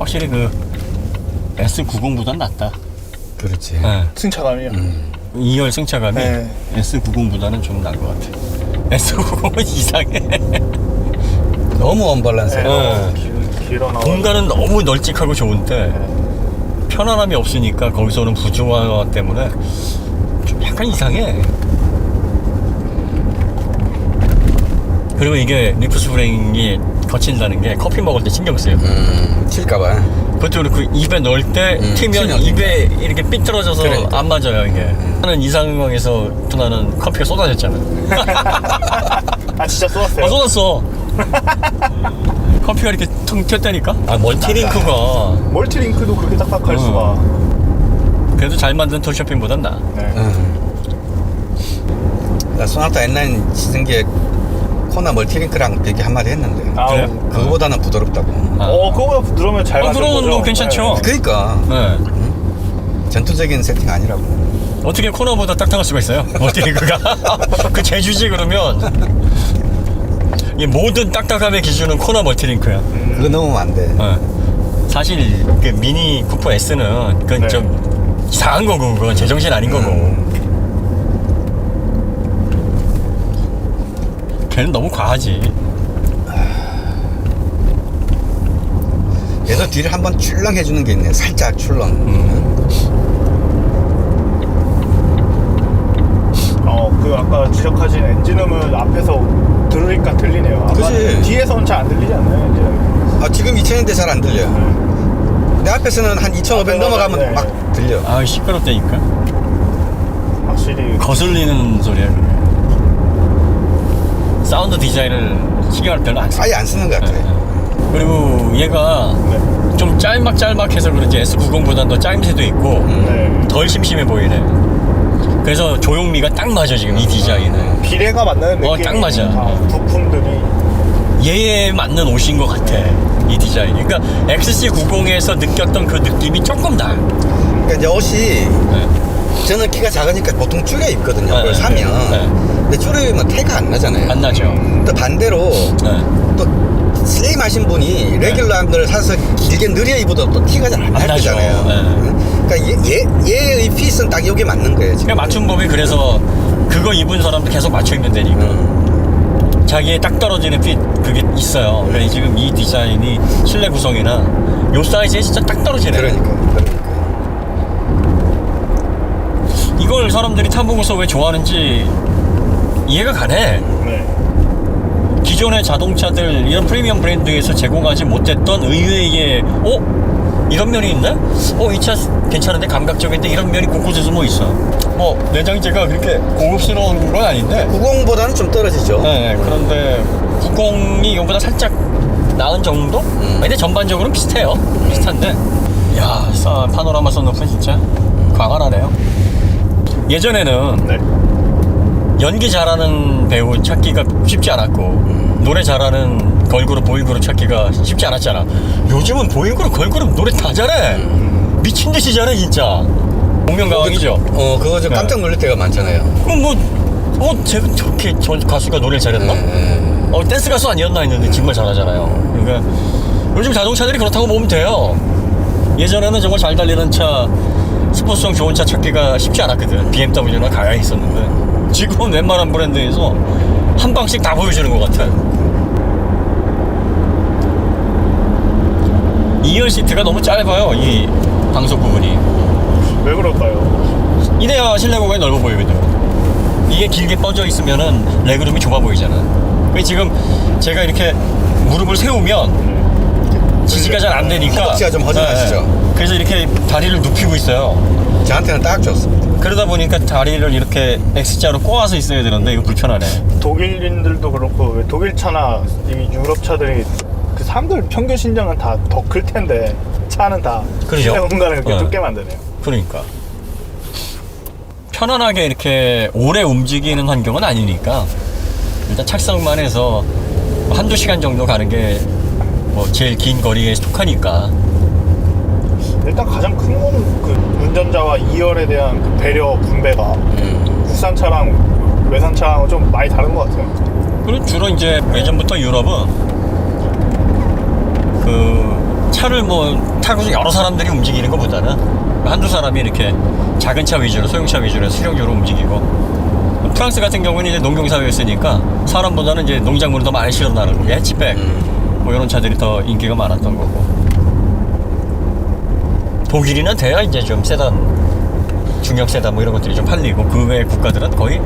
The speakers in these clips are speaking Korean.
확실히 그 S90보단 낫다. 그렇지. 네. 승차감이요. 2열 승차감이 네. S90보다는 좀 나은 것 같아. S90은 이상해. 너무 언밸런스해. 네. 길어 나와. 공간은 너무 널찍하고 좋은데 편안함이 없으니까 거기서 오는 부조화 때문에 좀 약간 이상해. 그리고 이게 리프 스프링이 거친다는 게 커피 먹을 때 신경 쓰여요. 칠까봐. 그것도 그렇고 입에 넣을 때 튀면 튀면 입에 이렇게 삐뚤어져서 그러니까. 안 맞아요 이게. 나는 이 상황에서 나는 커피가 쏟아졌잖아. 아 진짜 쏟았어요? 쏟았어. 커피가 이렇게 퉁 튀었다니까. 아 멀티링크가 멀티링크도 그렇게 딱딱할 수가. 그래도 잘 만든 톨쇼핑보단 나아. 네. 나 소나타 옛날 시승기에 코나 멀티링크랑 비교 한마디 했는데 아우. 그래? 그거보다는 부드럽다고. 그거보다 부드러우면 잘 만든 그럼 거죠. 뭐 괜찮죠. 그러니까 네. 전투적인 세팅 아니라고. 어떻게 코너보다 딱딱할 수가 있어요? 멀티링크가 그 재주지 그러면. 이 모든 딱딱함의 기준은 코너 멀티링크야. 그거 넘으면 안 돼. 사실 그 미니 쿠퍼 S는 그건 네. 좀 이상한 거고 그건 제정신 아닌 거고. 걔는 너무 과하지. 얘도 뒤를 한번 출렁 해주는 게 있네. 살짝 출렁. 그 아까 지적하신 엔진음은 앞에서 들으니까 들리네요. 아까 그치. 뒤에서는 잘 안 들리지 않나요? 엔진음? 아 지금 2000년대 잘 안 들려. 내 앞에서는 한 2500 넘어가면 네. 막 들려. 아 시끄럽다니까. 확실히 거슬리는 소리야. 그게. 사운드 디자인을 신경을 별로 안 써. 아예 안 쓰는 것 같아. 그리고 얘가 네. 좀 짤막짤막해서 그런지 S90보다는 더 짜임새도 있고 네. 덜 심심해 보이네. 그래서 조용미가 딱 맞아 지금 이 디자인은. 비례가 맞는 느낌이 딱 맞아. 부품들이 얘에 맞는 옷인 것 같아 이 디자인. 그러니까 XC90에서 느꼈던 그 느낌이 조금 나. 그러니까 이제 옷이 네. 저는 키가 작으니까 보통 줄여 입거든요. 네, 그걸 네, 사면. 네. 근데 줄여 입으면 태가 안 나잖아요. 안 나죠. 또 반대로 네. 또 슬림하신 분이 레귤러한 걸 사서 길게 느려 입어도 또 티가 잘 안 날 나죠. 거잖아요. 네. 그러니까 얘의 핏은 딱 여기 맞는 거예요. 지금. 그러니까 맞춤법이 그래서 그거 입은 사람도 계속 맞춰 입는 데니까. 자기의 딱 떨어지는 핏 그게 있어요. 그러니까 지금 이 디자인이 실내 구성이나 요 사이즈에 진짜 딱 떨어지네. 그러니까. 이걸 사람들이 타보고서 왜 좋아하는지 이해가 가네. 네. 기존의 자동차들 이런 프리미엄 브랜드에서 제공하지 못했던 의외의 이런 면이 있나? 이 차 괜찮은데 감각적인데 이런 면이 곳곳에서 뭐 있어. 뭐 내장재가 그렇게 고급스러운 건 아닌데 90보다는 좀 떨어지죠. 네, 그런데 90이 이거보다 살짝 나은 정도? 근데 전반적으로는 비슷해요. 비슷한데 야, 파노라마 썬루프 진짜 광활하네요. 예전에는 네. 연기 잘하는 배우 찾기가 쉽지 않았고 노래 잘하는 걸그룹 보이그룹 찾기가 쉽지 않았잖아. 요즘은 보이그룹 걸그룹 노래 다 잘해. 미친 듯이 잘해 진짜. 복면가왕이죠. 그거 좀 깜짝 놀랄 때가 많잖아요. 그럼 저렇게 저 가수가 노래를 잘했나? 댄스 가수 아니었나 했는데 정말 잘하잖아요. 그러니까 요즘 자동차들이 그렇다고 보면 돼요. 예전에는 정말 잘 달리는 차, 스포츠성 좋은 차 찾기가 쉽지 않았거든. BMW나 가야에 있었는데 지금은 웬만한 브랜드에서 한 방씩 다 보여주는 것 같아. 2열 시트가 너무 짧아요. 이 방석 부분이. 왜 그럴까요? 이래야 실내 공간이 넓어 보이거든. 이게 길게 뻗어 있으면은 레그룸이 좁아 보이잖아. 그래서 지금 제가 이렇게 무릎을 세우면 지지가 잘 안 되니까 허벅지가 좀 허전하시죠? 그래서 이렇게 다리를 눕히고 있어요. 저한테는 딱 좋습니다. 그러다 보니까 다리를 이렇게 X자로 꼬아서 있어야 되는데 이거 불편하네. 독일인들도 그렇고 왜 독일 차나 이 유럽 차들이 그 사람들 평균 신장은 다 더 클 텐데 차는 다 그러죠? 실내 공간을 이렇게 네. 좁게 만드네요. 그러니까 편안하게 이렇게 오래 움직이는 환경은 아니니까 일단 착석만 해서 한두 시간 정도 가는 게 뭐 제일 긴 거리에 속하니까. 일단 가장 큰 거는 그 운전자와 2열에 대한 그 배려 분배가 국산차랑 외산차랑은 좀 많이 다른 것 같아요. 그리고 주로 이제 예전부터 유럽은 그 차를 뭐 타고서 여러 사람들이 움직이는 것보다는 한두 사람이 이렇게 작은 차 위주로, 소형차 위주로 수력으로 움직이고, 프랑스 같은 경우는 이제 농경사회였으니까 사람보다는 이제 농작물을 더 많이 실어 나르고 해치백 뭐 이런 차들이 더 인기가 많았던 거고, 독일이나 돼야 이제 좀 세단, 중형 세단 뭐 이런 것들이 좀 팔리고, 그 외 국가들은 거의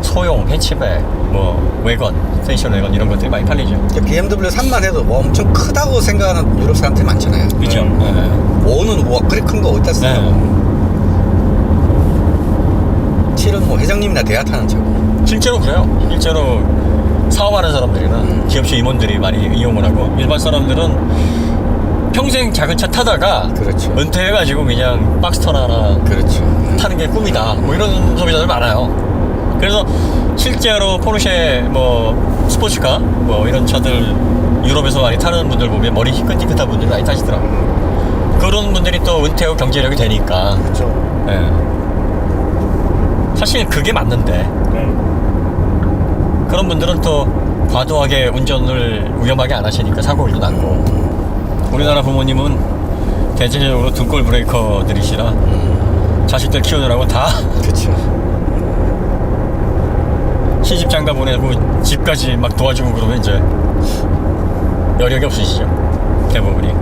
소형 해치백, 뭐 외건, 스테이션 외건 이런 것들이 많이 팔리죠. BMW 3만 해도 뭐 엄청 크다고 생각하는 유럽 사람들이 많잖아요. 그렇죠. 네. 네. 5는 뭐 그리 큰 거 어디다 쓰냐. 네. 7은 뭐 회장님이나 대하 타는 차고. 실제로 그래요. 실제로 사업하는 사람들이나 기업체 임원들이 많이 이용을 하고, 일반 사람들은 평생 작은 차 타다가 그렇죠. 은퇴해가지고 그냥 박스턴 하나 그렇죠. 타는 게 꿈이다, 뭐 이런 소비자들 많아요. 그래서 실제로 포르쉐 뭐 스포츠카 뭐 이런 차들 유럽에서 많이 타는 분들 보면 머리 희끗희끗한 분들이 많이 타시더라고요. 그런 분들이 또 은퇴 후 경제력이 되니까. 그렇죠. 예. 사실 그게 맞는데, 네. 그런 분들은 또 과도하게 운전을 위험하게 안 하시니까 사고일도 낮고, 우리나라 부모님은 대체적으로 등골 브레이커들이시라 자식들 키우느라고 다 그렇죠. 시집 장가 보내고 집까지 막 도와주고 그러면 이제 여력이 없으시죠, 대부분이.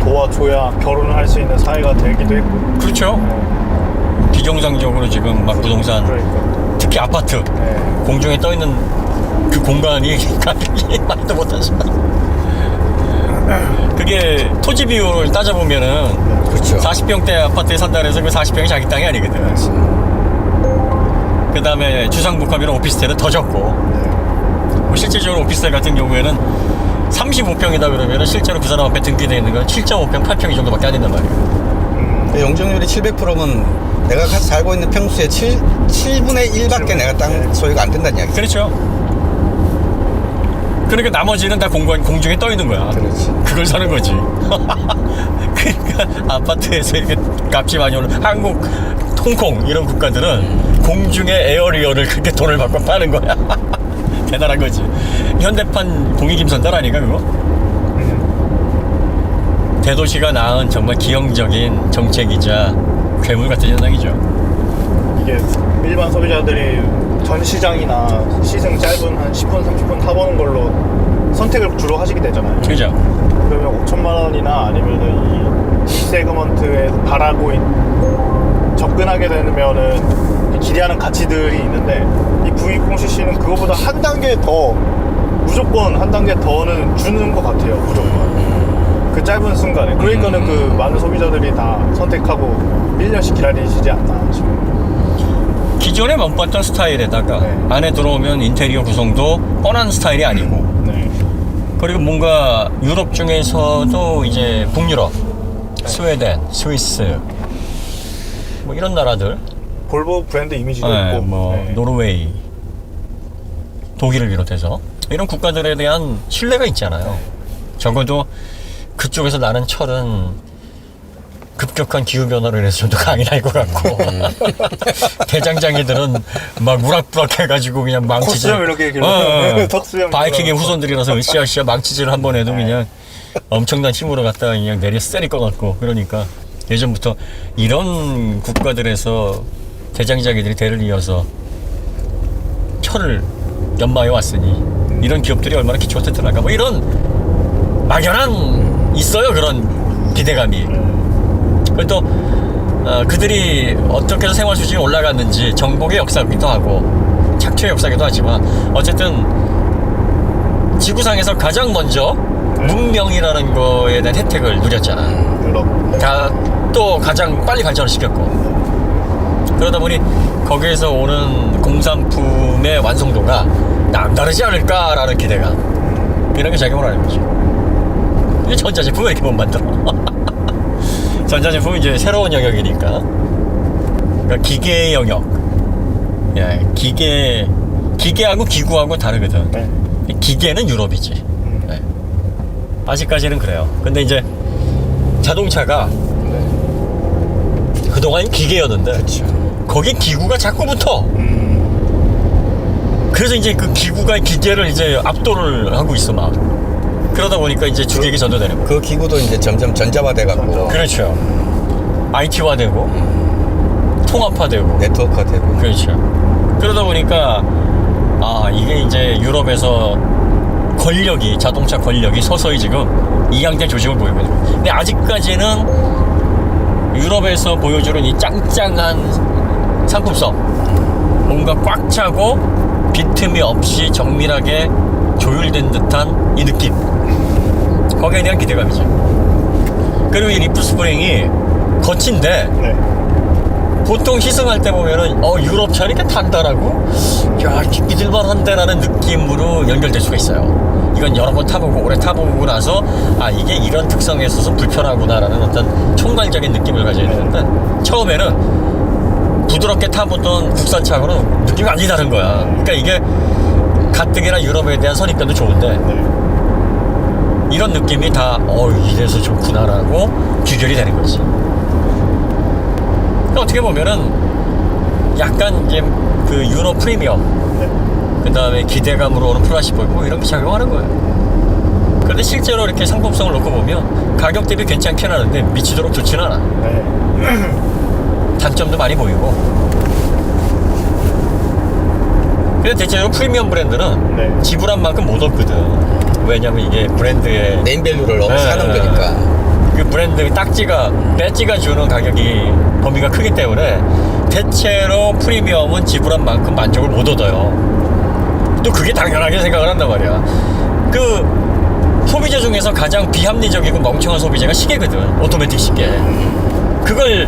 도와줘야 결혼을 할 수 있는 사회가 되기도 했고. 그렇죠. 비정상적으로 지금 막 부동산, 그러니까. 특히 아파트 네. 공중에 떠 있는 그 공간이 가격이 말도 못하죠. 그게 토지 비율을 따져보면은 그렇죠. 40평대 아파트에 산다 그래서 그 40평이 자기 땅이 아니거든. 그 다음에 주상복합이나 오피스텔은 더 적고, 뭐 실질적으로 오피스텔 같은 경우에는 35평이다 그러면은 실제로 그 사람 앞에 등기되어 있는 건 7.5평, 8평 이 정도밖에 안 된단 말이에요. 용적률이 700%면 내가 살고 있는 평수의 7분의 1밖에 내가 땅 소유가 안 된다는 이야기죠. 그렇죠. 그러니까 나머지는 다 공중에 떠 있는 거야. 그렇지. 그걸 사는 거지. 그러니까 아파트에서 이렇게 값이 많이 오른 한국, 홍콩 이런 국가들은 공중에 에어리어를 그렇게 돈을 받고 파는 거야. 대단한 거지. 현대판 공익임선달 아닌가 그거? 대도시가 낳은 정말 기형적인 정책이자 괴물 같은 현상이죠. 이게 일반 소비자들이 전 시장이나 시승 짧은 한 10분, 30분 타보는 걸로 선택을 주로 하시게 되잖아요. 그죠? 그러면 5천만 원이나 아니면은 이 세그먼트에 바라고 접근하게 되면은 기대하는 가치들이 있는데, 이 V60cc는 그거보다 한 단계 더, 무조건 한 단계 더는 주는 것 같아요. 무조건 그 짧은 순간에. 그러니까는 그 많은 소비자들이 다 선택하고 1년씩 기다리시지 않나 싶어요. 기존에 못 봤던 스타일에다가 네. 안에 들어오면 인테리어 구성도 뻔한 스타일이 아니고, 네. 그리고 뭔가 유럽 중에서도 이제 북유럽, 스웨덴, 스위스 뭐 이런 나라들, 볼보 브랜드 이미지도 네, 있고, 뭐 네. 노르웨이, 독일을 비롯해서 이런 국가들에 대한 신뢰가 있잖아요. 적어도 그쪽에서 나는 철은 급격한 기후변화로 인해서 좀 더 강인할 것 같고, 대장장이들은 막 무락부락 해가지고 그냥 망치질, 코스염 이렇게 길러. 턱수염 바이킹의 길러. 후손들이라서 으쌰으쌰 망치질 한 번 해도 그냥 엄청난 힘으로 갖다가 그냥 내려 때릴 것 같고, 그러니까 예전부터 이런 국가들에서 대장장이들이 대를 이어서 철을 연마해 왔으니 이런 기업들이 얼마나 기초가 튼튼할까, 뭐 이런 막연한 있어요, 그런 기대감이. 그리고 또 그들이 어떻게 해서 생활 수준이 올라갔는지 정복의 역사기도 하고 착취의 역사기도 하지만, 어쨌든 지구상에서 가장 먼저 문명이라는 거에 대한 혜택을 누렸잖아. 유럽. 또 가장 빨리 발전을 시켰고, 그러다 보니 거기에서 오는 공산품의 완성도가 남다르지 않을까라는 기대감, 이런 게 작용을 하는 거죠. 이 전자제품을 이렇게 못 만들어. 전자제품은 이제 새로운 영역이니까. 그러니까 기계 영역. 예, 기계하고 기구하고 다르거든. 네. 기계는 유럽이지. 예. 아직까지는 그래요. 근데 이제 자동차가 그동안 기계였는데, 그렇죠. 거기 기구가 자꾸 붙어. 그래서 이제 그 기구가 기계를 이제 압도를 하고 있어 막. 그러다 보니까 이제 주객이 전도되는 거예요. 그 기구도 이제 점점 전자화돼갖고 그렇죠. IT화되고 통합화되고 네트워크화되고. 그렇죠. 그러다 보니까 이게 이제 유럽에서 권력이 자동차 권력이 서서히 지금 이양될 조짐을 보이고 있는 거예요. 근데 아직까지는 유럽에서 보여주는 이 짱짱한 상품성, 뭔가 꽉 차고 빈틈이 없이 정밀하게 조율된 듯한 이 느낌, 거기에 대한 기대감이죠. 그리고 이 리프 스프링이 거친데 네. 보통 시승할 때 보면은 유럽 차 이렇게 단단하고 야 믿을만 한데라는 느낌으로 연결될 수가 있어요. 이건 여러 번 타보고 오래 타보고 나서 이게 이런 특성에 있어서 불편하구나라는 어떤 총괄적인 느낌을 가져야 되는데 처음에는 부드럽게 타보던 국산차하고는 느낌이 완전히 다른 거야. 그러니까 이게 가뜩이나 유럽에 대한 선입견도 좋은데 네. 이런 느낌이 다 이래서 좋구나라고 귀결이 되는 거지. 어떻게 보면은 약간 이제 그 유로 프리미엄, 네. 그 다음에 기대감으로 오는 플라시 보이고 이런 게 작용하는 거예요. 그런데 실제로 이렇게 상품성을 놓고 보면 가격 대비 괜찮긴 하는데 미치도록 좋지는 않아. 네. 단점도 많이 보이고. 근데 대체로 프리미엄 브랜드는 네. 지불한 만큼 못 얻거든. 왜냐면 이게 브랜드의 네임밸류를 네. 사는 거니까. 그 브랜드 딱지가 배지가 주는 가격이 범위가 크기 때문에 대체로 프리미엄은 지불한 만큼 만족을 못 얻어요. 또 그게 당연하게 생각을 한단 말이야. 그 소비자 중에서 가장 비합리적이고 멍청한 소비자가 시계거든. 오토매틱 시계. 그걸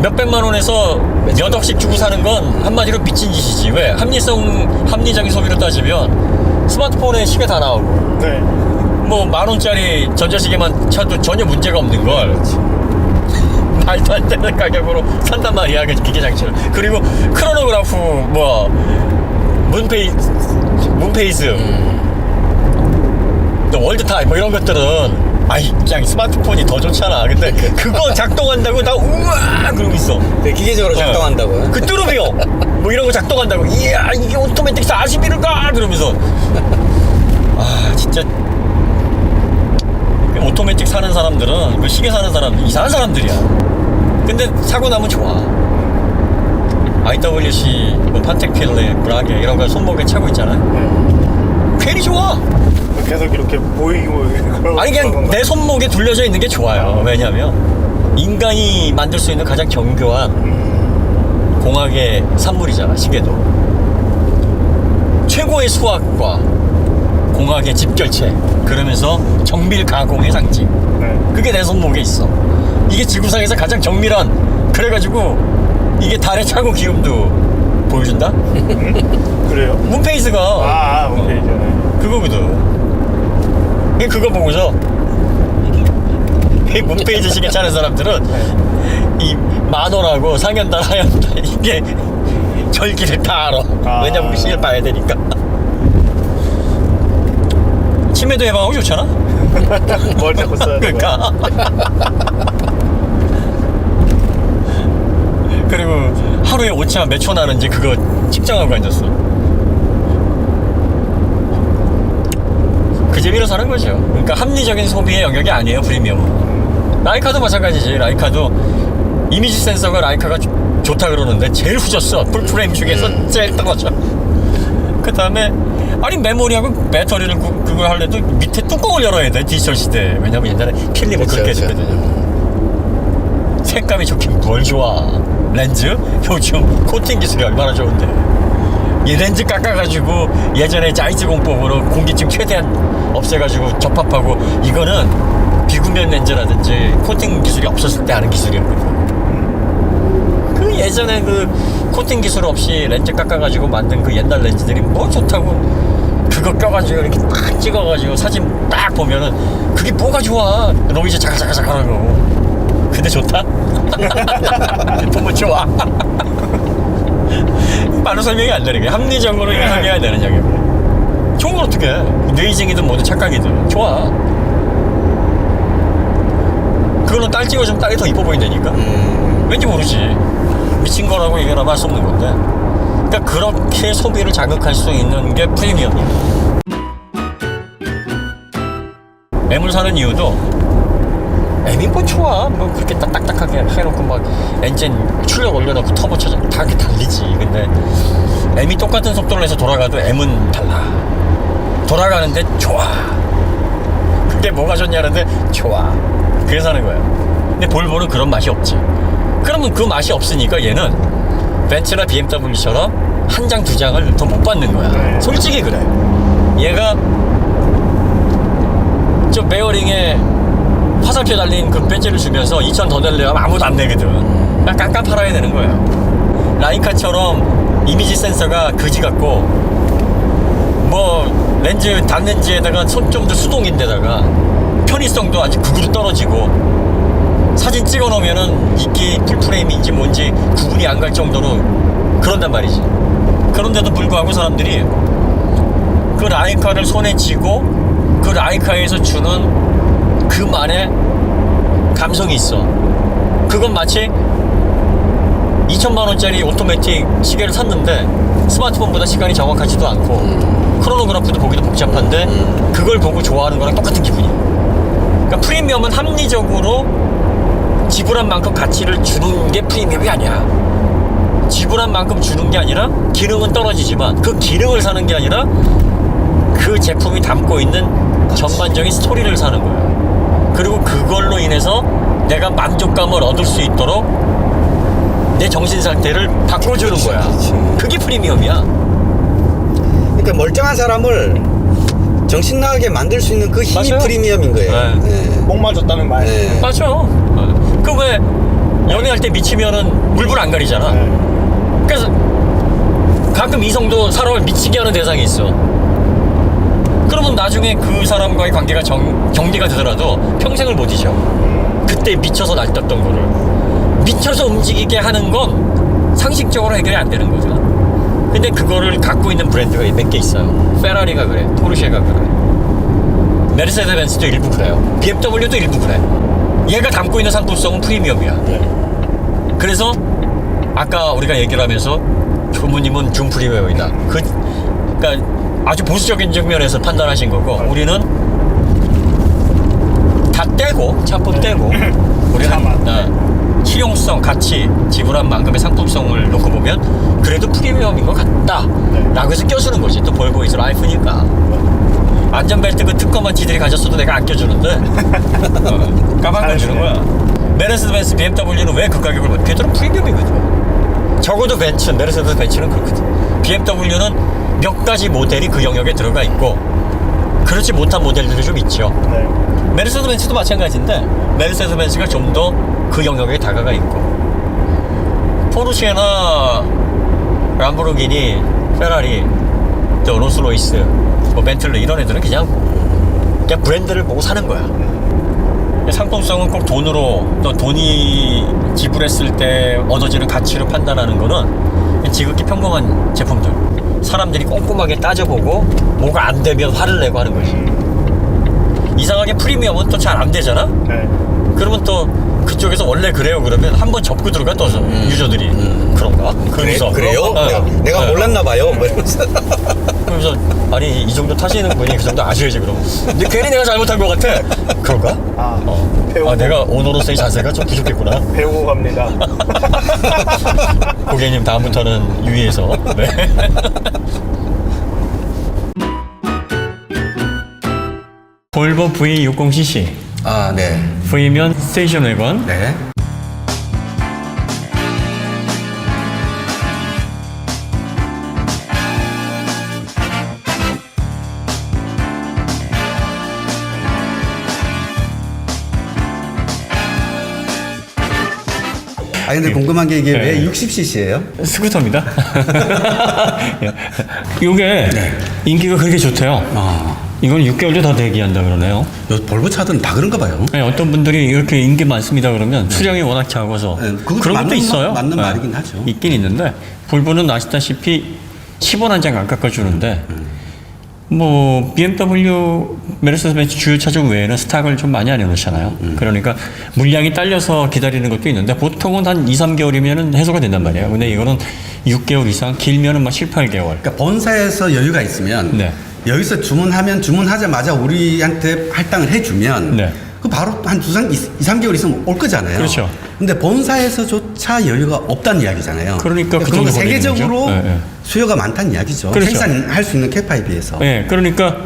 몇백만 원에서 몇 억씩 주고 사는 건 한마디로 미친 짓이지. 왜? 합리적인 소비로 따지면 스마트폰에 시계 다 나오고 네. 뭐 10,000원짜리 전자시계만 차도 전혀 문제가 없는 걸 말도 안 되는 가격으로 산단 말이야. 그 기계 장치를. 그리고 크로노그래프 문페이스 또 월드타임 뭐 이런 것들은 그냥 스마트폰이 더 좋잖아. 근데 그거 작동한다고 나 우와 그러고 있어. 되게 기계적으로 작동한다고. 그 뚜루비오 뭐 이런 거 작동한다고 이야 이게 오토매틱 41일가 그러면서 진짜 오토매틱 사는 사람들은 그 시계 사는 사람들 이상한 사람들이야. 근데 사고 나면 좋아. IWC 뭐 판텍필레 브라게 이런 거 손목에 차고 있잖아요. 괜히 좋아. 계속 이렇게 보이고 그냥 내 손목에 둘려져 있는 게 좋아요. 왜냐면 인간이 만들 수 있는 가장 정교한 공학의 산물이잖아. 시계도 최고의 수학과 공학의 집결체, 그러면서 정밀 가공의 상징. 네. 그게 내 손목에 있어. 이게 지구상에서 가장 정밀한, 그래가지고 이게 달의 차고 기음도 보여준다? 그래요? 문페이스가 오케이. 그거거든. 그거 보고서 이 문페이스 시계 차는 사람들은 이 만원하고 상현달 하현달 이게 절기를 다 알아. 왜냐면 시계를 봐야 되니까. 치매도 예방하고 좋잖아. 뭘 자꾸 써야 돼? 그러니까. 그리고 하루에 오차 몇 초 나는지 그거 측정하고 앉았어. 그 재미로 사는 거죠. 그러니까 합리적인 소비의 영역이 아니에요, 프리미엄은. 라이카도 마찬가지지. 라이카도 이미지 센서가 라이카가 좋다 그러는데 제일 후졌어. 풀프레임 중에서 제일 떨어져. 그 다음에 메모리하고 배터리를 그걸 하려도 밑에 뚜껑을 열어야 돼, 디지털 시대에. 왜냐면 옛날에 필름을 그렇게 했거든요. 색감이 좋긴 뭘 좋아. 렌즈? 요즘 코팅 기술이 얼마나 좋은데. 이 렌즈 깎아가지고 예전에 자이즈 공법으로 공기층 최대한 없애가지고 접합하고, 이거는 비구면 렌즈라든지 코팅 기술이 없었을 때 하는 기술이었거든. 그 예전에 그 코팅 기술 없이 렌즈 깎아가지고 만든 그 옛날 렌즈들이 뭐 좋다고. 그거 껴가지고 이렇게 딱 찍어가지고 사진 딱 보면은 그게 뭐가 좋아. 노이즈 자글자글 하고. 근데 좋다? 보면 좋아. 말로 설명이 안 되는 게, 합리적으로 이게 설명이 안 되는 얘기야. 좋은 건 어떻게 해? 뇌이쟁이든 뭐든 착각이든 좋아. 그걸로 딸 찍어주면 딸이 더 이뻐 보인다니까. 왠지 모르지. 미친 거라고 얘기하면 할 수 없는 건데. 그러니까 그렇게 소비를 자극할 수 있는 게 프리미엄이야. M을 사는 이유도 M이 뭐 좋아. 뭐 그렇게 딱딱하게 해놓고 막 엔진 출력 올려놓고 터보 쳐져 다 이렇게 달리지. 근데 M이 똑같은 속도를 내서 돌아가도 M은 달라. 돌아가는데 좋아. 그게 뭐가 좋냐는데 좋아. 그래서 하는 거야. 근데 볼보는 그런 맛이 없지. 그러면 그 맛이 없으니까 얘는 벤츠나 BMW처럼 한 장 두 장을 더 못 받는 거야. 솔직히 그래. 얘가 저 베어링에 화살표 달린 그 배지를 주면서 2천 더 낼래 하면 아무도 안 내거든. 그냥 깜깜 팔아야 되는 거야. 라이카처럼 이미지 센서가 그지 같고 뭐 렌즈 단렌즈에다가 손좀더 수동인데다가 편의성도 아주 극으로 떨어지고 사진 찍어 놓으면은 이게 풀프레임인지 뭔지 구분이 안 갈 정도로 그런단 말이지. 그런데도 불구하고 사람들이 그 라이카를 손에 쥐고 그 라이카에서 주는 그만의 감성이 있어. 그건 마치 2천만 원짜리 오토매틱 시계를 샀는데 스마트폰보다 시간이 정확하지도 않고 크로노그래프도 보기도 복잡한데 그걸 보고 좋아하는 거랑 똑같은 기분이야. 그러니까 프리미엄은 합리적으로 지불한 만큼 가치를 주는 게 프리미엄이 아니야. 지불한 만큼 주는 게 아니라 기능은 떨어지지만 그 기능을 사는 게 아니라 그 제품이 담고 있는 전반적인 스토리를 사는 거야. 그리고 그걸로 인해서 내가 만족감을 얻을 수 있도록 내 정신 상태를 바꿔주는 거야. 그게 프리미엄이야. 그러니까 멀쩡한 사람을 정신 나가게 만들 수 있는 그 힘이 맞아요. 프리미엄인 거예요. 네. 네. 목 맞았다는 말. 네. 맞아. 그 왜 연애할 때 미치면은 물불 안 가리잖아. 네. 그래서 가끔 이성도 사람을 미치게 하는 대상이 있어. 그러면 나중에 그 사람과의 관계가 정리가 되더라도 평생을 못 잊어. 그때 미쳐서 날뛰었던 거를. 미쳐서 움직이게 하는 건 상식적으로 해결이 안 되는 거죠. 근데 그거를 갖고 있는 브랜드가 몇 개 있어요. 페라리가 그래, 포르쉐가 그래, 메르세데스 벤츠도 일부 그래요. BMW도 일부 그래. 얘가 담고 있는 상품성은 프리미엄이야. 네. 그래서 아까 우리가 얘기를 하면서 조무님은 준프리미엄이다. 그러니까 아주 보수적인 측면에서 판단하신 거고 우리는 다 떼고 차포 떼고 우리는 실용성, 가치, 지불한 만큼의 상품성을 놓고 보면 그래도 프리미엄인 것 같다 라고 해서 껴주는 거지. 또 볼보 이즈 라이프니까. 안전벨트 그 특허만 지들이 가졌어도 내가 안 껴주는데 까방겨주는 거야. 메르세데스 벤츠, BMW는 왜 그 가격을 못? 걔들은 프리미엄이거든. 적어도 벤츠, 메르세데스 벤츠는 그렇거든. BMW는 몇 가지 모델이 그 영역에 들어가 있고 그렇지 못한 모델들이 좀 있죠. 네. 메르세데스 벤츠도 마찬가지인데 메르세데스 벤츠가 좀 더 그 영역에 다가가 있고 포르쉐나 람보르기니, 페라리, 또 롤스로이스, 뭐 벤틀리 이런 애들은 그냥 브랜드를 보고 사는 거야. 상품성은 꼭 돈으로 또 돈이 지불했을 때 얻어지는 가치로 판단하는 거는 지극히 평범한 제품들. 사람들이 꼼꼼하게 따져보고 뭐가 안 되면 화를 내고 하는 거지. 이상하게 프리미엄은 또 잘 안 되잖아? 네. 그러면 또 그쪽에서 원래 그래요 그러면 한번 접고 들어가 또 유저들이 그런가? 그러면서 그래요? 내가 몰랐나 봐요. 뭐 이러면서. 그러면서 아니 이 정도 타시는 분이 그 정도 아셔야지 그럼. 근데 괜히 내가 잘못한 것 같아. 그런가? 배우고, 내가 오너로서의 자세가 좀 부족했구나. 배우고 갑니다. 고객님 다음부터는 유의해서. 네. 볼보 V60cc. 아, 네. V면 스테이션 웨건. 네. 아 근데 궁금한 게 이게 왜 60cc예요? 스쿠터입니다. 이게 인기가 그렇게 좋대요. 이건 6개월도 더 대기한다 그러네요. 요 볼보 차들은 다 그런가 봐요. 네, 어떤 분들이 이렇게 인기 많습니다 그러면 수량이 워낙 작아서 네, 그것도 그런 것도 맞는 있어요. 맞는 말이긴 하죠. 있긴 있는데 볼보는 아시다시피 10원 한 장 안 깎아주는데 뭐 BMW, 메르세데스 벤츠 주요 차종 외에는 스탁을 좀 많이 안 해놓잖아요. 그러니까 물량이 딸려서 기다리는 것도 있는데 보통은 한 2, 3개월이면 해소가 된단 말이에요. 근데 이거는 6개월 이상, 길면은 막 7, 8개월. 그러니까 본사에서 여유가 있으면 네. 여기서 주문하자마자 우리한테 할당을 해주면 네. 그 바로 한 2, 3개월 있으면 올 거잖아요. 그렇죠. 근데 본사에서조차 여유가 없다는 이야기잖아요. 그러니까 그 그러면 정도 걸리는 세계적으로 거죠. 네. 수요가 많다는 이야기죠. 그렇죠. 생산할 수 있는 캐파에 비해서. 네, 그러니까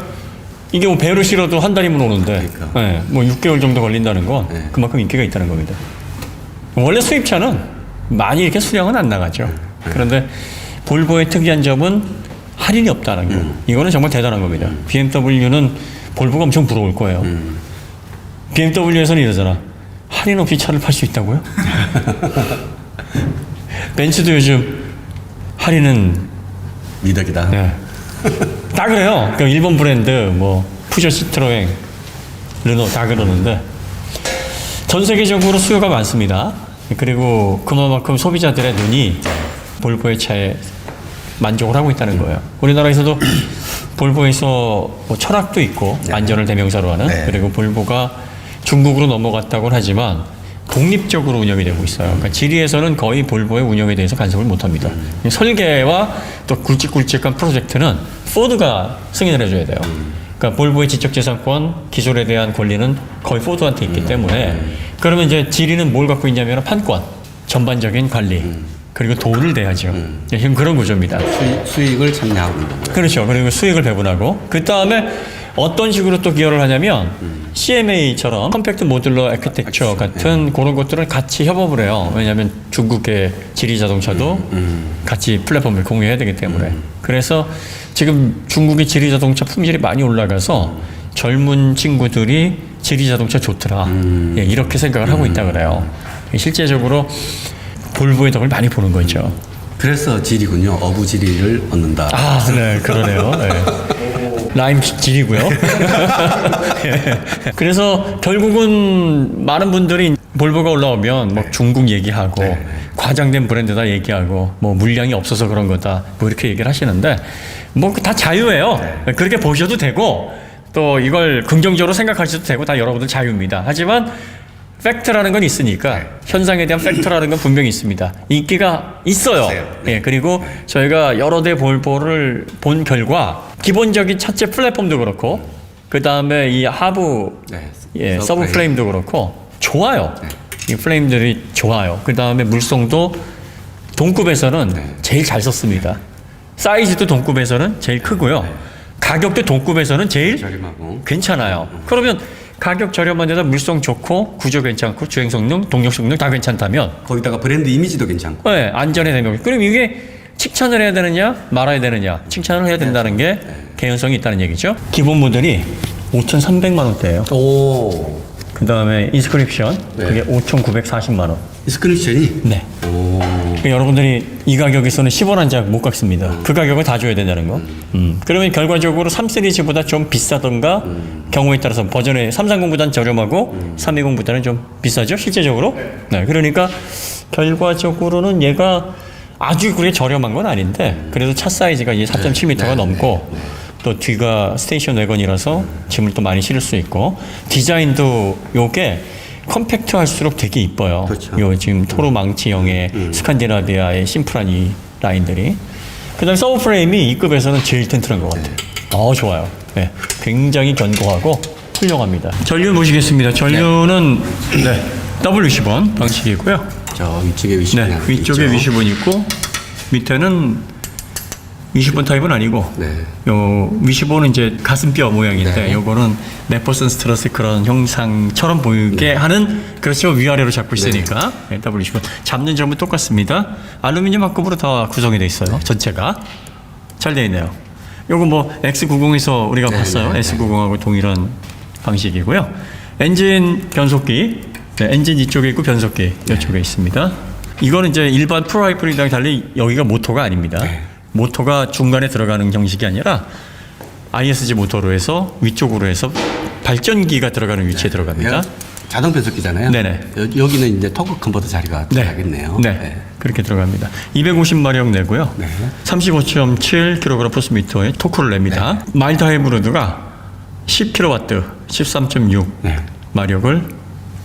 이게 뭐 배로 실어도 한 달이면 오는데, 그러니까. 네, 뭐 6개월 정도 걸린다는 건 네. 그만큼 인기가 있다는 겁니다. 원래 수입차는 많이 이렇게 수량은 안 나가죠. 그런데 볼보의 특이한 점은 할인이 없다는 거. 이거는 정말 대단한 겁니다. BMW는 볼보가 엄청 부러울 거예요. BMW에서는 이러잖아. 할인 없이 차를 팔 수 있다고요? 벤츠도 요즘 할인은 미덕이다. 네. 다 그래요. 그 일본 브랜드 뭐 푸저, 시트로엥, 르노 다 그러는데 전 세계적으로 수요가 많습니다. 그리고 그만큼 소비자들의 눈이 볼보의 차에 만족을 하고 있다는 거예요. 우리나라에서도 볼보에서 뭐 철학도 있고 안전을 대명사로 하는 네. 그리고 볼보가 중국으로 넘어갔다고 하지만 독립적으로 운영이 되고 있어요. 그러니까 지리에서는 거의 볼보의 운영에 대해서 간섭을 못합니다. 설계와 또 굵직굵직한 프로젝트는 포드가 승인을 해줘야 돼요. 그러니까 볼보의 지적재산권, 기술에 대한 권리는 거의 포드한테 있기 때문에 그러면 이제 지리는 뭘 갖고 있냐면 판권, 전반적인 관리 그리고 돈을 내야죠. 지금 그런 구조입니다. 수익을 참여하고 있는 거예요. 그렇죠. 그리고 수익을 배분하고 그 다음에 어떤 식으로 또 기여를 하냐면 CMA처럼 컴팩트 모듈러 아키텍처 같은 그런 것들을 같이 협업을 해요. 왜냐하면 중국의 지리 자동차도 같이 플랫폼을 공유해야 되기 때문에. 그래서 지금 중국의 지리 자동차 품질이 많이 올라가서 젊은 친구들이 지리 자동차 좋더라. 예, 이렇게 생각을 하고 있다 그래요. 실제적으로 볼보의 덕을 많이 보는 거죠. 그래서 지리군요. 어부지리를 얻는다. 아, 네, 그러네요. 네. 라임 질이고요. 예. 그래서 결국은 많은 분들이 볼보가 올라오면 뭐 중국 얘기하고 과장된 브랜드다 얘기하고 뭐 물량이 없어서 그런 거다 뭐 이렇게 얘기를 하시는데 뭐 다 자유예요. 그렇게 보셔도 되고 또 이걸 긍정적으로 생각하셔도 되고 다 여러분들 자유입니다. 하지만 팩트라는 건 있으니까 현상에 대한 팩트라는 건 분명히 있습니다. 인기가 있어요. 예, 그리고 저희가 여러 대 볼보를 본 결과 기본적인 차체 플랫폼도 그렇고 그 다음에 이 하부 예, 서브 프레임도 그렇고 좋아요. 이 프레임들이 좋아요. 그 다음에 물성도 동급에서는 제일 잘 썼습니다. 사이즈도 동급에서는 제일 크고요. 가격도 동급에서는 제일 저렴하고. 괜찮아요. 그러면 가격 저렴한 데다 물성 좋고 구조 괜찮고 주행 성능, 동력 성능 다 괜찮다면 거기다가 브랜드 이미지도 괜찮고. 네, 안전에 대면 그럼 이게 칭찬을 해야 되느냐 말아야 되느냐 칭찬을 해야 된다는 게 개연성이 있다는 얘기죠. 기본 모델이 5,300만 원대예요. 오. 그 다음에 인스크립션 그게 5,940만 원. 인스크립션이? 네. 오. 그러니까 여러분들이 이 가격에서는 10원 한 장 못 깎습니다. 그 가격을 다 줘야 된다는 거. 그러면 결과적으로 3 시리즈보다 좀 비싸던가 경우에 따라서 버전에 330보다는 저렴하고 320보다는 좀 비싸죠 실제적으로. 네. 그러니까 결과적으로는 얘가 아주 그게 저렴한 건 아닌데 그래도 차 사이즈가 이제 4.7m가 넘고 또 뒤가 스테이션 외건이라서 짐을 또 많이 실을 수 있고 디자인도 요게 컴팩트할수록 되게 이뻐요. 그렇죠. 요 지금 토르 망치형의 스칸디나비아의 심플한 이 라인들이. 그다음 서브 프레임이 이 급에서는 제일 튼튼한 것 같아요. 좋아요. 네, 굉장히 견고하고 훌륭합니다. 전류 보시겠습니다. 전류는 네, W10원 방식이고요. 저 위쪽에 위시본. 네, 위쪽에 위시본이 있고 밑에는 위시본 타입은 아니고 요 위시본은 이제 가슴뼈 모양인데 요거는 네퍼슨 스트러스 그런 형상처럼 보이게 하는 그렇죠 위아래로 잡고 있으니까 W10본 잡는 점은 똑같습니다. 알루미늄 합금으로 다 구성이 돼 있어요. 전체가 잘 돼 있네요. 요거 뭐 X90에서 우리가 봤어요. S90하고 동일한 방식이고요. 엔진 변속기 엔진 이쪽에 있고 변속기 이쪽에 있습니다. 이거는 이제 일반 프로하이브리드랑 달리 여기가 모터가 아닙니다. 모터가 중간에 들어가는 형식이 아니라 ISG 모터로 해서 위쪽으로 해서 발전기가 들어가는 위치에 들어갑니다. 자동 변속기잖아요. 네네. 여기는 이제 토크 컨버터 자리가 들어가겠네요. 네. 그렇게 들어갑니다. 250마력 내고요. 35.7kg/m의 토크를 냅니다. 마일드 하이브리드가 10kW, 13.6 마력을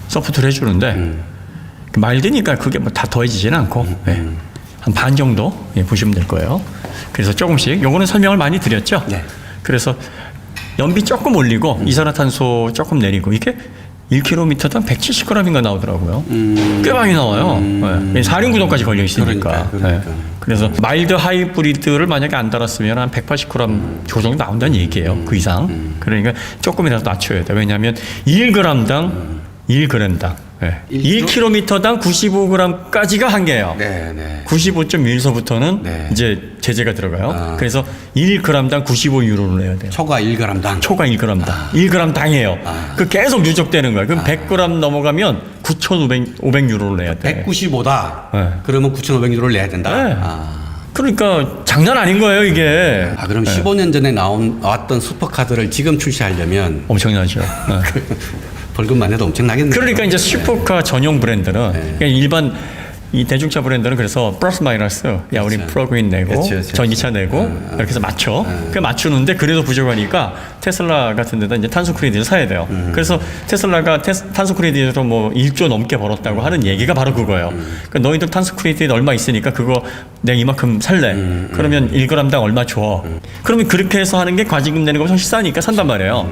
서포트를 해주는데 마일드니까 그게 뭐 다 더해지진 않고 한 반 정도 보시면 될 거예요. 그래서 조금씩 요거는 설명을 많이 드렸죠. 그래서 연비 조금 올리고 이산화탄소 조금 내리고 이게 1km당 170g인가 나오더라고요. 꽤 많이 나와요. 네. 4륜구동까지 걸려 있으니까. 그러니까. 네. 그래서 마일드 하이브리드를 만약에 안 달았으면 한 180g 그 정도 나온다는 얘기예요. 그 이상. 그러니까 조금이라도 낮춰야 돼. 왜냐하면 1g당 1g당 1km당 95g까지가 한계예요. 네. 95.1서부터는 네. 이제 제재가 들어가요. 그래서 1g당 95유로를 내야 돼요. 초과 1g당. 초가 1g당. 1g당이에요. 그 계속 누적되는 거예요. 그럼 100g 넘어가면 9,500유로를 내야 돼. 195다. 네. 그러면 9,500유로를 내야 된다. 네. 아. 그러니까 장난 아닌 거예요, 이게. 그럼 15년 전에 나왔던 슈퍼카들을 지금 출시하려면 엄청나죠. 벌금만 해도 엄청나겠네요. 그러니까 이제 슈퍼카 전용 브랜드는 그러니까 일반 이 대중차 브랜드는 그래서 플러스 마이너스 야 우리 플러그인 내고 그치. 전기차 내고 이렇게 해서 맞춰 그 맞추는데 그래도 부족하니까 테슬라 같은 데다 이제 탄소 크레딧을 사야 돼요. 그래서 테슬라가 탄소 크레딧으로 뭐 1조 넘게 벌었다고 하는 얘기가 바로 그거예요. 그러니까 너희들 탄소 크레딧 얼마 있으니까 그거 내가 이만큼 살래. 그러면 1g당 얼마 줘. 그러면 그렇게 해서 하는 게 과징금 내는 것보다 훨씬 싸니까 산단 말이에요.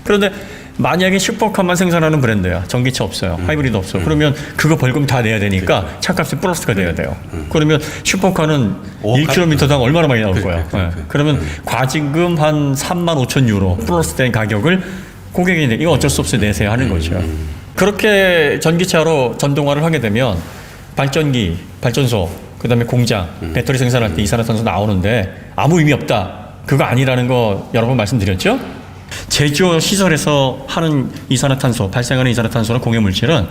그런데 만약에 슈퍼카만 생산하는 브랜드야. 전기차 없어요. 하이브리드 없어. 그러면 그거 벌금 다 내야 되니까 차값이 플러스가 돼야 돼요. 그러면 슈퍼카는 1km당 얼마나 많이 나올 거야. 그러면 과징금 한 35,000유로 플러스 된 가격을 고객이 이거 어쩔 수 없이 내세요 하는 거죠. 그렇게 전기차로 전동화를 하게 되면 발전기, 발전소, 그다음에 공장, 배터리 생산할 때 이산화탄소 나오는데 아무 의미 없다. 그거 아니라는 거 여러 번 말씀드렸죠? 제조 시설에서 하는 이산화탄소, 발생하는 이산화탄소나 공해물질은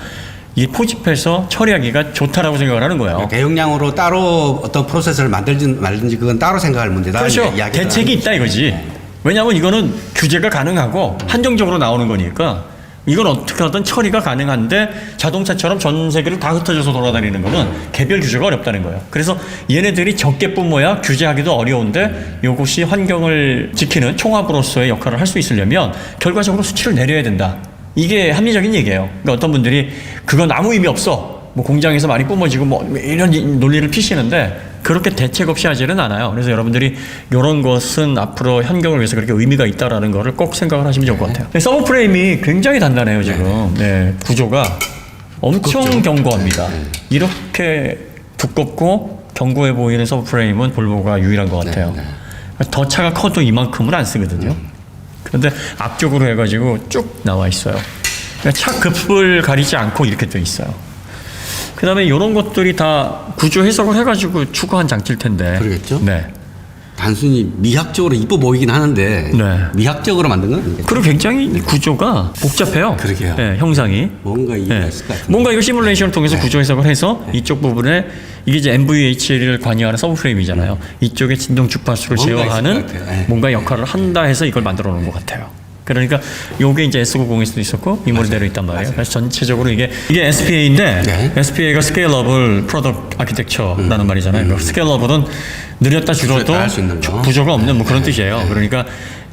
이 포집해서 처리하기가 좋다라고 생각을 하는 거예요. 대용량으로 따로 어떤 프로세스를 만들든지 말든지 그건 따로 생각할 문제다. 그렇죠. 대책이 있다 이거지. 왜냐하면 이거는 규제가 가능하고 한정적으로 나오는 거니까 이건 어떻게 하든 처리가 가능한데 자동차처럼 전 세계를 다 흩어져서 돌아다니는 거는 개별 규제가 어렵다는 거예요. 그래서 얘네들이 적게 뿜어야 규제하기도 어려운데 이것이 환경을 지키는 총합으로서의 역할을 할 수 있으려면 결과적으로 수치를 내려야 된다. 이게 합리적인 얘기예요. 그러니까 어떤 분들이 그건 아무 의미 없어. 뭐 공장에서 많이 뿜어지고 뭐 이런 논리를 피시는데 그렇게 대책 없이 하지는 않아요. 그래서 여러분들이 이런 것은 앞으로 환경을 위해서 그렇게 의미가 있다라는 거를 꼭 생각을 하시면 좋을 것 같아요. 서브 프레임이 굉장히 단단해요 지금. 네, 구조가 엄청 두껍죠? 견고합니다. 이렇게 두껍고 견고해 보이는 서브 프레임은 볼보가 유일한 것 같아요. 더 차가 커도 이만큼은 안 쓰거든요. 그런데 앞쪽으로 해가지고 쭉 나와 있어요. 그러니까 차 급을 가리지 않고 이렇게 돼 있어요. 그 다음에 이런 것들이 다 구조 해석을 해가지고 추가한 장치일 텐데. 그러겠죠? 네. 단순히 미학적으로 이뻐 보이긴 하는데 네. 미학적으로 만든 건 아니겠죠? 그리고 굉장히 구조가 복잡해요. 그러게요. 네, 형상이. 뭔가 이해가 네. 있을 것 같은데. 뭔가 이거 시뮬레이션을 통해서 구조 해석을 해서 이쪽 부분에 이게 이제 MVH를 관여하는 서브프레임이잖아요. 이쪽에 진동 주파수를 뭔가 제어하는 있을 것 같아요. 네. 뭔가 역할을 한다 해서 이걸 만들어 놓은 것 같아요. 그러니까 요게 이제 S90에서도 있었고 이 모델대로 있단 말이에요. 그래서 전체적으로 이게 SPA인데 네. SPA가 스케일러블 프로덕트 아키텍처라는 말이잖아요. 그 스케일러블은 느렸다 줄어도 할수 있는 거. 부조가 없는 뭐 그런 뜻이에요. 그러니까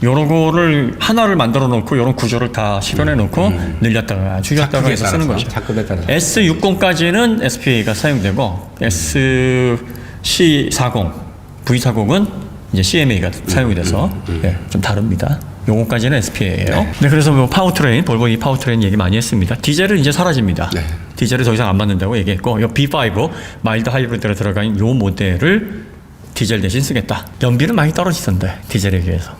요런 거를 하나를 만들어 놓고 요런 구조를 다 실현해 놓고 늘렸다가 줄였다가 작급에 해서 쓰는 따라서, 거죠. 작급에 따라서. S60까지는 SPA가 사용되고 SC40, V40은 이제 CMA가 사용이 돼서 예, 좀 다릅니다. 요거까지는 SPA예요. 네, 그래서 뭐 파워트레인, 볼보 이 파워트레인 얘기 많이 했습니다. 디젤은 이제 사라집니다. 네. 디젤을 더 이상 안 맞는다고 얘기했고, 요 B5 마일드 하이브리드로 들어간 요 모델을 디젤 대신 쓰겠다. 연비는 많이 떨어지던데 디젤에 비해서.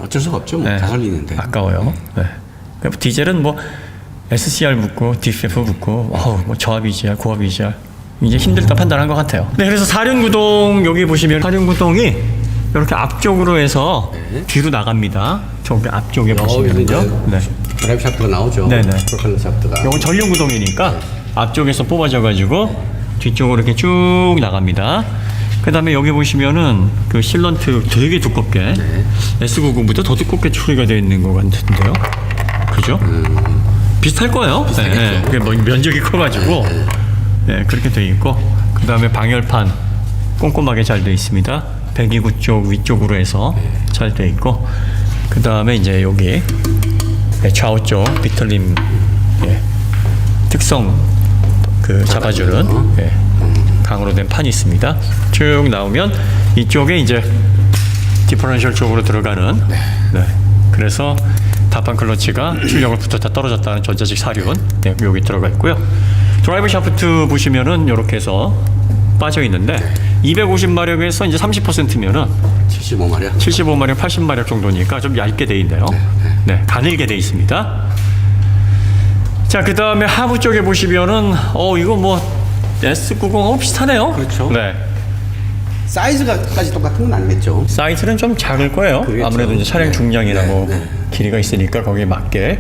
어쩔 수가 없죠. 뭐 네. 가솔린인데. 아까워요. 네. 그러니까 디젤은 뭐 SCR 붙고 DFF 붙고 뭐 저압 EGR, 고압 EGR 이제 힘들다 판단한 것 같아요. 네, 그래서 사륜구동 여기 보시면 사륜구동이 이렇게 앞쪽으로 해서 뒤로 나갑니다. 저기 앞쪽에 보시면요. 네. 드라이브 샤프트가 나오죠. 네네. 프로펠러 샤프트가. 이건 전륜구동이니까 앞쪽에서 뽑아져가지고 뒤쪽으로 이렇게 쭉 나갑니다. 그 다음에 여기 보시면은 그 실런트 되게 두껍게 S90보다 더 두껍게 처리가 되어 있는 것 같은데요. 그죠? 비슷할 거예요. 비슷하겠죠. 네, 그게 뭐 면적이 커가지고 네, 그렇게 되어 있고 그 다음에 방열판 꼼꼼하게 잘 되어 있습니다. 배기구 쪽 위쪽으로 해서 잘 되어 있고 그 다음에 이제 여기 좌우 쪽 비틀림 특성 그 잡아주는 강으로 된 판이 있습니다. 쭉 나오면 이쪽에 이제 디퍼런셜 쪽으로 들어가는. 네. 그래서 다판 클러치가 출력을부터 다 떨어졌다는 전자식 사륜. 네, 여기 들어가 있고요. 드라이브 샤프트 보시면은 이렇게 해서 빠져 있는데 250마력에서 이제 30%면은 75마력. 75마력, 80마력 정도니까 좀 얇게 돼 있네요. 네, 가늘게 돼 있습니다. 자, 그 다음에 하부 쪽에 보시면은 이거 뭐 S90하고 비슷하네요. 그렇죠. 네. 사이즈가까지 똑같은 건 아니겠죠? 사이즈는 좀 작을 거예요. 그렇겠죠. 아무래도 이제 차량 네. 중량이나 뭐 네. 길이가 있으니까 거기에 맞게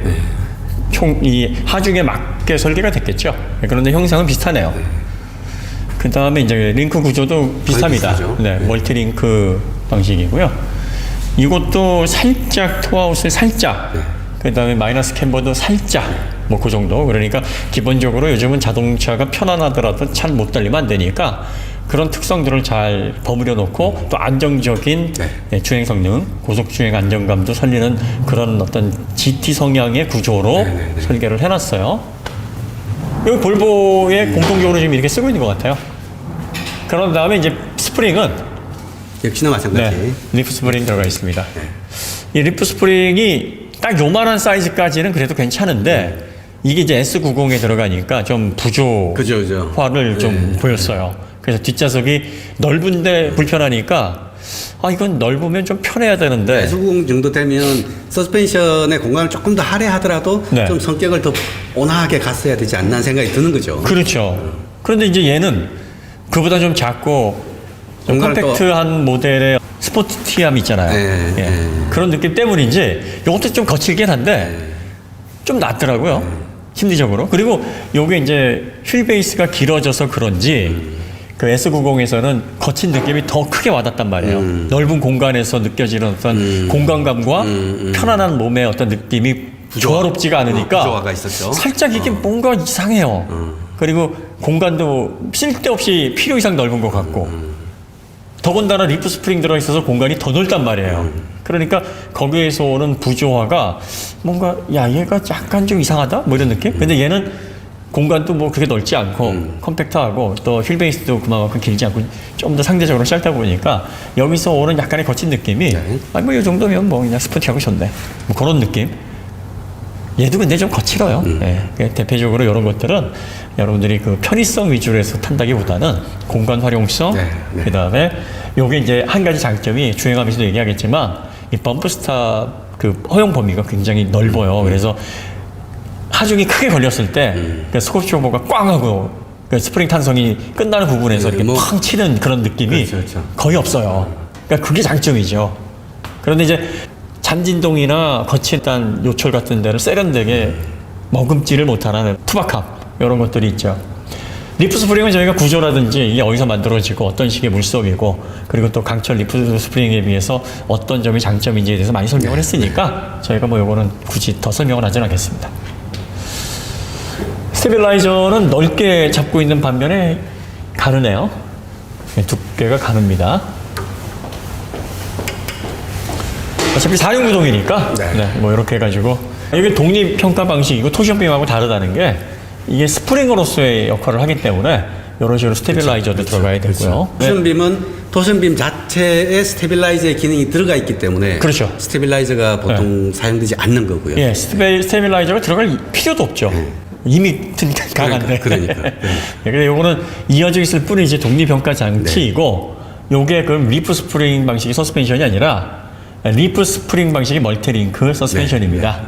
총 이 하중에 맞게 설계가 됐겠죠. 그런데 형상은 비슷하네요. 그 다음에 이제 링크 구조도 비슷합니다. 비슷하죠. 네, 멀티 링크 방식이고요. 이것도 살짝 토아웃을 살짝, 그 다음에 마이너스 캠버도 살짝, 뭐 그 정도. 그러니까 기본적으로 요즘은 자동차가 편안하더라도 잘 못 달리면 안 되니까 그런 특성들을 잘 버무려 놓고 또 안정적인 네, 주행 성능, 고속 주행 안정감도 살리는 그런 어떤 GT 성향의 구조로 설계를 해놨어요. 여기 볼보에 공통적으로 지금 이렇게 쓰고 있는 것 같아요. 그런 다음에 이제 스프링은 역시나 마찬가지. 네, 리프 스프링 들어가 있습니다. 이 리프 스프링이 딱 요만한 사이즈까지는 그래도 괜찮은데 이게 이제 S90에 들어가니까 좀 그죠. 부조화를 좀 보였어요. 그래서 뒷좌석이 넓은데 불편하니까 이건 넓으면 좀 편해야 되는데 S90 정도 되면 서스펜션의 공간을 조금 더 할애하더라도 네. 좀 성격을 더 온화하게 갔어야 되지 않나 하는 생각이 드는 거죠. 그렇죠. 그런데 이제 얘는 그보다 좀 작고 좀 공간을 컴팩트한 모델의 스포티함이 있잖아요. 네, 예. 네. 그런 느낌 때문인지 이것도 좀 거칠긴 한데 좀 낫더라고요. 심리적으로. 그리고 요게 이제 휠 베이스가 길어져서 그런지 그 S90에서는 거친 느낌이 더 크게 와닿단 말이에요. 넓은 공간에서 느껴지는 어떤 공간감과 편안한 몸의 어떤 느낌이 조화롭지가 않으니까 부조화가 있었죠. 살짝 이게 뭔가 이상해요. 그리고 공간도 쓸데없이 필요 이상 넓은 것 같고 더군다나 리프 스프링 들어있어서 공간이 더 넓단 말이에요. 그러니까 거기에서 오는 부조화가 뭔가 얘가 약간 좀 이상하다? 뭐 이런 느낌? 근데 얘는 공간도 뭐 그렇게 넓지 않고 컴팩트하고 또 휠베이스도 그만큼 길지 않고 좀 더 상대적으로 짧다 보니까 여기서 오는 약간의 거친 느낌이 뭐 이 정도면 뭐 그냥 스포티하고 좋네. 뭐 그런 느낌. 얘도 근데 좀 거칠어요. 예. 대표적으로 이런 것들은 여러분들이 그 편의성 위주로 해서 탄다기보다는 공간 활용성, 그 다음에 요게 이제 한 가지 장점이 주행하면서도 얘기하겠지만 이 범프 스탑 그 허용 범위가 굉장히 넓어요. 그래서 하중이 크게 걸렸을 때 그 스코프 쇼버가 꽝 하고 그 스프링 탄성이 끝나는 부분에서 이렇게 팡 치는 그런 느낌이 그렇죠. 거의 없어요. 그러니까 그게 장점이죠. 그런데 이제 잔진동이나 거칠단 요철 같은 데를 세련되게 머금지를 못하는 투박함 이런 것들이 있죠. 리프 스프링은 저희가 구조라든지 이게 어디서 만들어지고 어떤 식의 물속이고 그리고 또 강철 리프 스프링에 비해서 어떤 점이 장점인지에 대해서 많이 설명을 했으니까 저희가 뭐 요거는 굳이 더 설명을 하진 않겠습니다. 스테빌라이저는 넓게 잡고 있는 반면에 가느네요. 두께가 가늡니다. 어차피 4륜 구동이니까 뭐 이렇게 해가지고 이게 독립평가 방식이고 토션빔하고 다르다는 게 이게 스프링으로서의 역할을 하기 때문에 이런 식으로 스테빌라이저도 들어가야 되고요. 토션빔은 토션빔 자체에 스테빌라이저의 기능이 들어가 있기 때문에 그렇죠. 스테빌라이저가 보통 사용되지 않는 거고요. 예, 스테빌라이저가 들어갈 필요도 없죠. 이미 강한데. 그러니까. 그래서 요거는 이어져 있을 뿐이지 독립평가 장치이고 요게 그럼 리프 스프링 방식의 서스펜션이 아니라 리프 스프링 방식의 멀티링크 서스펜션입니다.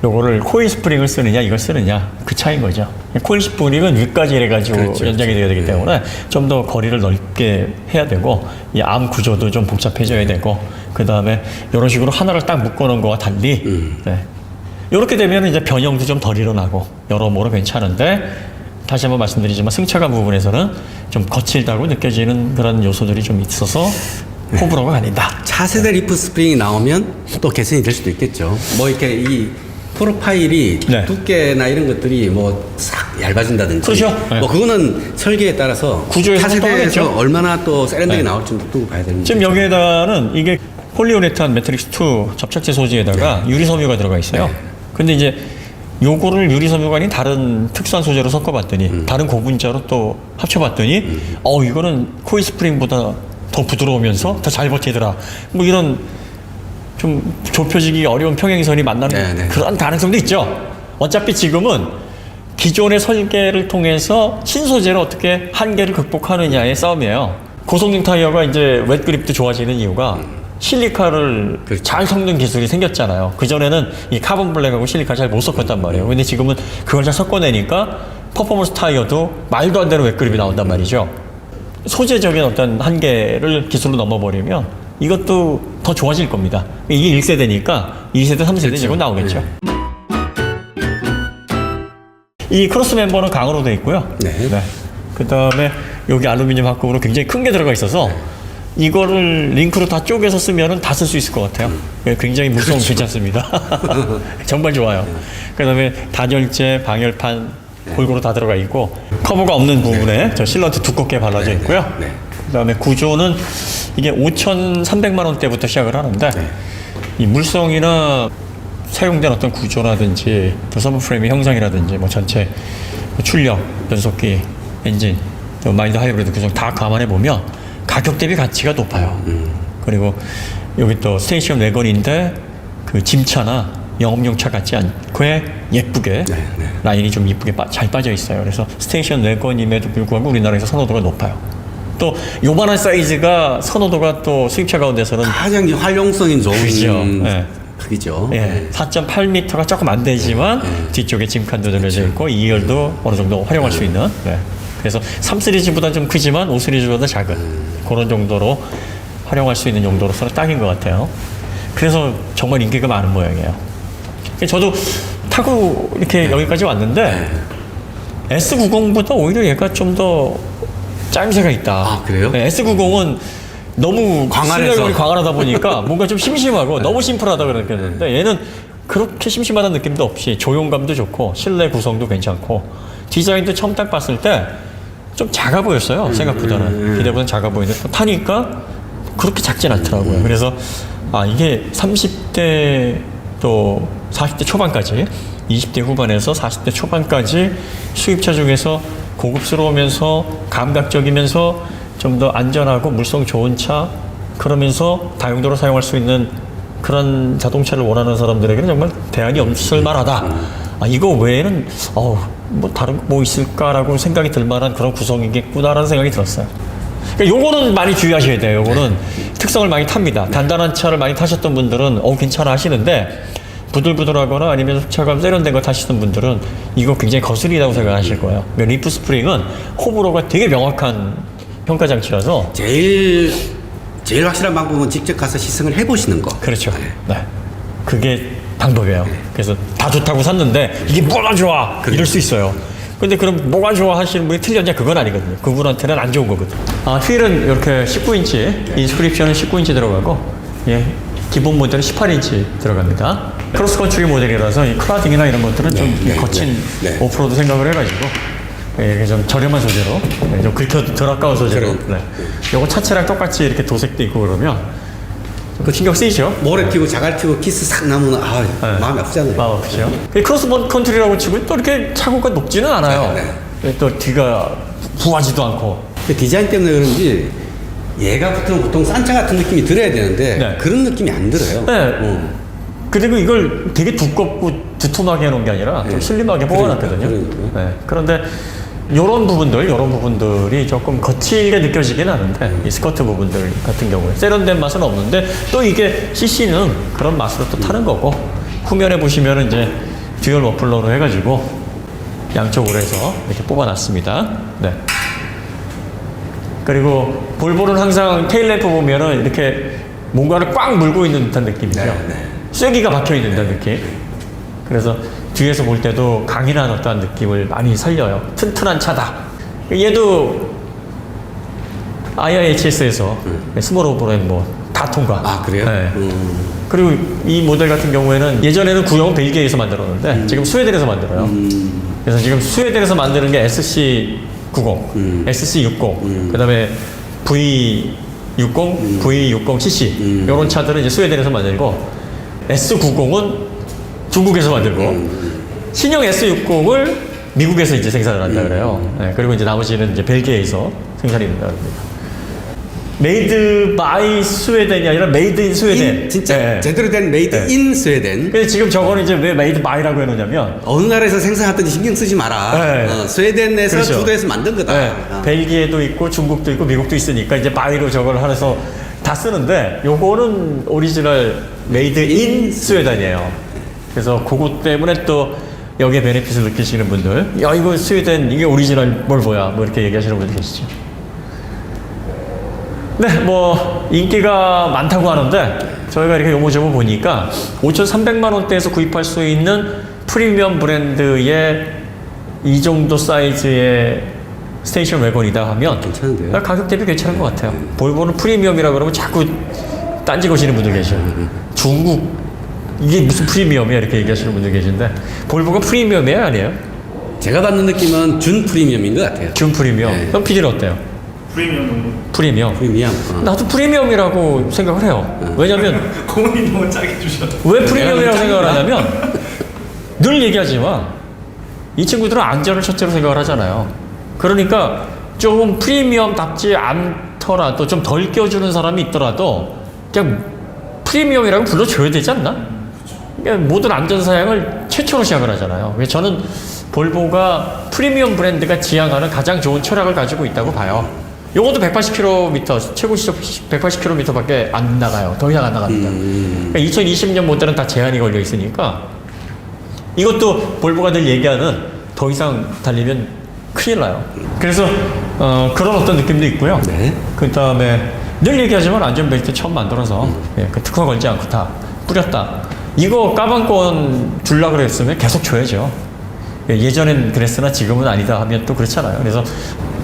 요거를 코일 스프링을 쓰느냐 이걸 쓰느냐 그 차이인 거죠. 코일 스프링은 위까지 해가지고 연장이 돼야 되기 때문에 좀 더 거리를 넓게 해야 되고 이 암 구조도 좀 복잡해져야 되고 그 다음에 이런 식으로 하나를 딱 묶어놓은 거와 달리 이렇게 되면 이제 변형도 좀 덜 일어나고 여러모로 괜찮은데 다시 한번 말씀드리지만 승차감 부분에서는 좀 거칠다고 느껴지는 그런 요소들이 좀 있어서 호불호가 갈린다. 차세대 리프 스프링이 나오면 또 개선이 될 수도 있겠죠. 뭐 이렇게 이 프로파일이 두께나 이런 것들이 뭐 싹 얇아진다든지. 그렇죠. 뭐 그거는 설계에 따라서 구조에서 차세대에서 얼마나 또 세련되게 나올지 두고 봐야 되는 지금 여기에다는 이게 폴리우레탄 매트릭스 2 접착제 소재에다가 유리섬유가 들어가 있어요. 근데 이제 요거를 유리섬유가 아닌 다른 특수한 소재로 섞어봤더니 다른 고분자로 또 합쳐봤더니 이거는 코일 스프링보다 더 부드러우면서 더 잘 버티더라. 뭐 이런 좀 좁혀지기 어려운 평행선이 만나는 네네. 그런 가능성도 있죠. 어차피 지금은 기존의 설계를 통해서 신소재로 어떻게 한계를 극복하느냐의 싸움이에요. 고성능 타이어가 이제 웻그립도 좋아지는 이유가 실리카를 그렇죠. 잘 섞는 기술이 생겼잖아요. 그전에는 이 카본 블랙하고 실리카를 잘 못 섞었단 말이에요. 근데 지금은 그걸 잘 섞어내니까 퍼포먼스 타이어도 말도 안 되는 웻그립이 나온단 말이죠. 소재적인 어떤 한계를 기술로 넘어버리면 이것도 더 좋아질 겁니다. 이게 1세대니까 2세대, 3세대 그렇죠. 지금 나오겠죠. 이 크로스 멤버는 강으로 되어 있고요. 네. 그 다음에 여기 알루미늄 합금으로 굉장히 큰 게 들어가 있어서 이거를 링크로 다 쪼개서 쓰면은 다 쓸 수 있을 것 같아요. 굉장히 무서움 괜찮습니다. 정말 좋아요. 그 다음에 단열재, 방열판 골고루 다 들어가 있고 커버가 없는 부분에 저 실런트 두껍게 발라져 있고요. 네. 그 다음에 구조는 이게 5,300만 원대부터 시작을 하는데 이 물성이나 사용된 어떤 구조라든지 또 서브프레임의 형상이라든지 뭐 전체 출력, 변속기, 엔진, 또 마인드 하이브리드 구성 다 감안해 보면 가격 대비 가치가 높아요. 그리고 여기 또 스테이션 웨건인데 그 짐차나 영업용 차 같지 않고 예쁘게 라인이 좀 예쁘게 잘 빠져 있어요. 그래서 스테이션 웨건임에도 불구하고 우리나라에서 선호도가 높아요. 또 요만한 사이즈가 선호도가 또 수입차 가운데서는 가장 활용성이 좋은 그죠. 네. 크기죠. 예, 4.8m가 조금 안 되지만 뒤쪽에 짐칸도 들려져 있고 2열도 어느 정도 활용할 수 있는. 네. 그래서 3 시리즈보다 좀 크지만 5 시리즈보다 작은 그런 정도로 활용할 수 있는 용도로서는 딱인 것 같아요. 그래서 정말 인기가 많은 모양이에요. 저도 타고 이렇게 여기까지 왔는데 S90보다 오히려 얘가 좀 더 짜임새가 있다. 아, 그래요? 네, S90은 너무 광활해서. 출력이 광활하다 보니까 뭔가 좀 심심하고 너무 심플하다 그랬는데 얘는 그렇게 심심하다는 느낌도 없이 조용감도 좋고 실내 구성도 괜찮고 디자인도 처음 딱 봤을 때 좀 작아 보였어요. 생각보다는 기대보다 작아 보이는데 또 타니까 그렇게 작진 않더라고요. 그래서 아 이게 30대 또 40대 초반까지 20대 후반에서 40대 초반까지 수입차 중에서 고급스러우면서 감각적이면서 좀 더 안전하고 물성 좋은 차 그러면서 다용도로 사용할 수 있는 그런 자동차를 원하는 사람들에게는 정말 대안이 없을 만하다. 아, 이거 외에는 뭐 다른 뭐 있을까라고 생각이 들 만한 그런 구성이겠구나라는 생각이 들었어요. 그러니까 요거는 많이 주의하셔야 돼요. 요거는 특성을 많이 탑니다. 단단한 차를 많이 타셨던 분들은 괜찮아 하시는데 부들부들하거나 아니면 차가 세련된 거 타시는 분들은 이거 굉장히 거슬리다고 생각하실 거예요. 리프 스프링은 호불호가 되게 명확한 평가 장치라서 제일 확실한 방법은 직접 가서 시승을 해보시는 거. 그렇죠. 네. 그게 방법이에요. 그래서 다 좋다고 샀는데 이게 뭐가 좋아 이럴 수 있어요. 근데 그럼 뭐가 좋아 하시는 분이 틀렸냐 그건 아니거든요. 그분한테는 안 좋은 거거든요. 휠은 이렇게 19인치 인스크립션은 19인치 들어가고 기본 모델은 18인치 들어갑니다. 크로스컨트리 모델이라서 이 클라딩이나 이런 것들은 좀 거친 오프로드 생각을 해가지고 이게 좀 저렴한 소재로 좀 긁혀 덜 아까운 소재로 요거 차체랑 똑같이 이렇게 도색돼 있고 그러면 그 신경 쓰이죠? 모래 튀고 자갈 튀고 키스 싹 나면 마음이 아프잖아요. 마음 아프죠? 크로스 컨트리라고 치고 또 이렇게 차고가 높지는 않아요. 또 뒤가 부하지도 않고. 디자인 때문에 그런지 얘가 보통 싼 차 같은 느낌이 들어야 되는데 그런 느낌이 안 들어요. 그리고 이걸 되게 두껍고 두툼하게 해놓은 게 아니라 좀 슬림하게 뽑아놨거든요. 그런데 이런 부분들이 조금 거칠게 느껴지긴 하는데 이 스커트 부분들 같은 경우에 세련된 맛은 없는데 또 이게 CC는 그런 맛으로 또 타는 거고 후면에 보시면은 이제 듀얼 머플러로 해가지고 양쪽으로 해서 이렇게 뽑아놨습니다. 그리고 볼보는 항상 테일램프 보면은 이렇게 뭔가를 꽉 물고 있는 듯한 느낌이죠. 쐐기가 박혀있는 듯한 느낌. 그래서 뒤에서 볼 때도 강인한 어떠한 느낌을 많이 살려요. 튼튼한 차다. 얘도 IIHS에서 스몰 오버랜 다 통과. 아, 그래요? 그리고 이 모델 같은 경우에는 예전에는 구형은 벨기에에서 만들었는데 지금 스웨덴에서 만들어요. 그래서 지금 스웨덴에서 만드는 게 SC90, SC60, 그 다음에 V60, V60cc 이런 차들은 이제 스웨덴에서 만들고 S90은 중국에서 만들고 신형 S60을 미국에서 이제 생산을 한다 그래요. 그리고 이제 나머지는 이제 벨기에에서 생산이 된다 그럽니다. 메이드 바이 스웨덴이 아니라 메이드 인 스웨덴. 진짜 네. 제대로 된 메이드 인 스웨덴. 근데 지금 저거는 이제 왜 메이드 바이라고 해놓냐면 어느 나라에서 생산하든지 신경 쓰지 마라. 네. 스웨덴에서 그렇죠. 주도해서 만든 거다. 네. 벨기에도 있고 중국도 있고 미국도 있으니까 이제 바이로 저걸 해서 다 쓰는데 요거는 오리지널 메이드 인 스웨덴이에요. 그래서 그것 때문에 또 여기에 베네핏을 느끼시는 분들, 야 이거 스웨덴 이게 오리지널 볼보야 뭐 이렇게 얘기하시는 분들 계시죠. 네, 뭐 인기가 많다고 하는데 저희가 이렇게 요모조모 보니까 5,300만 원대에서 구입할 수 있는 프리미엄 브랜드의 이 정도 사이즈의 스테이션 웨건이다 하면 괜찮은데요? 가격 대비 괜찮은 것 같아요. 볼보는 프리미엄이라 그러면 자꾸 딴지 거시는 분들 계셔요. 중국 이게 무슨 프리미엄이야 이렇게 얘기하시는 분들 계신데 볼보가 프리미엄이에요 아니에요? 제가 받는 느낌은 준 프리미엄인 것 같아요. 준 프리미엄. 네. 그럼 PD는 어때요? 프리미엄 정도. 프리미엄. 프리미엄. 나도 프리미엄이라고 생각을 해요. 왜냐면 고객님 너무 짜게 주셨다. 왜 프리미엄이라고 생각을 하냐면 늘 얘기하지만 이 친구들은 안전을 첫째로 생각을 하잖아요. 그러니까 조금 프리미엄답지 않더라도 좀 덜 껴주는 사람이 있더라도 그냥 프리미엄이라고 불러줘야 되지 않나? 그러니까 모든 안전사양을 최초로 시작을 하잖아요. 그래서 저는 볼보가 프리미엄 브랜드가 지향하는 가장 좋은 철학을 가지고 있다고 봐요. 요것도 180km, 최고 시속 180km밖에 안 나가요. 더 이상 안 나갑니다. 그러니까 2020년 모델은 다 제한이 걸려 있으니까 이것도 볼보가 늘 얘기하는 더 이상 달리면 큰일 나요. 그래서 그런 어떤 느낌도 있고요. 네. 그 다음에 늘 얘기하지만 안전벨트 처음 만들어서 예, 그 특허 걸지 않고 다 뿌렸다. 이거 까방권 줄라 그랬으면 계속 줘야죠. 예, 예전엔 그랬으나 지금은 아니다 하면 또 그렇잖아요. 그래서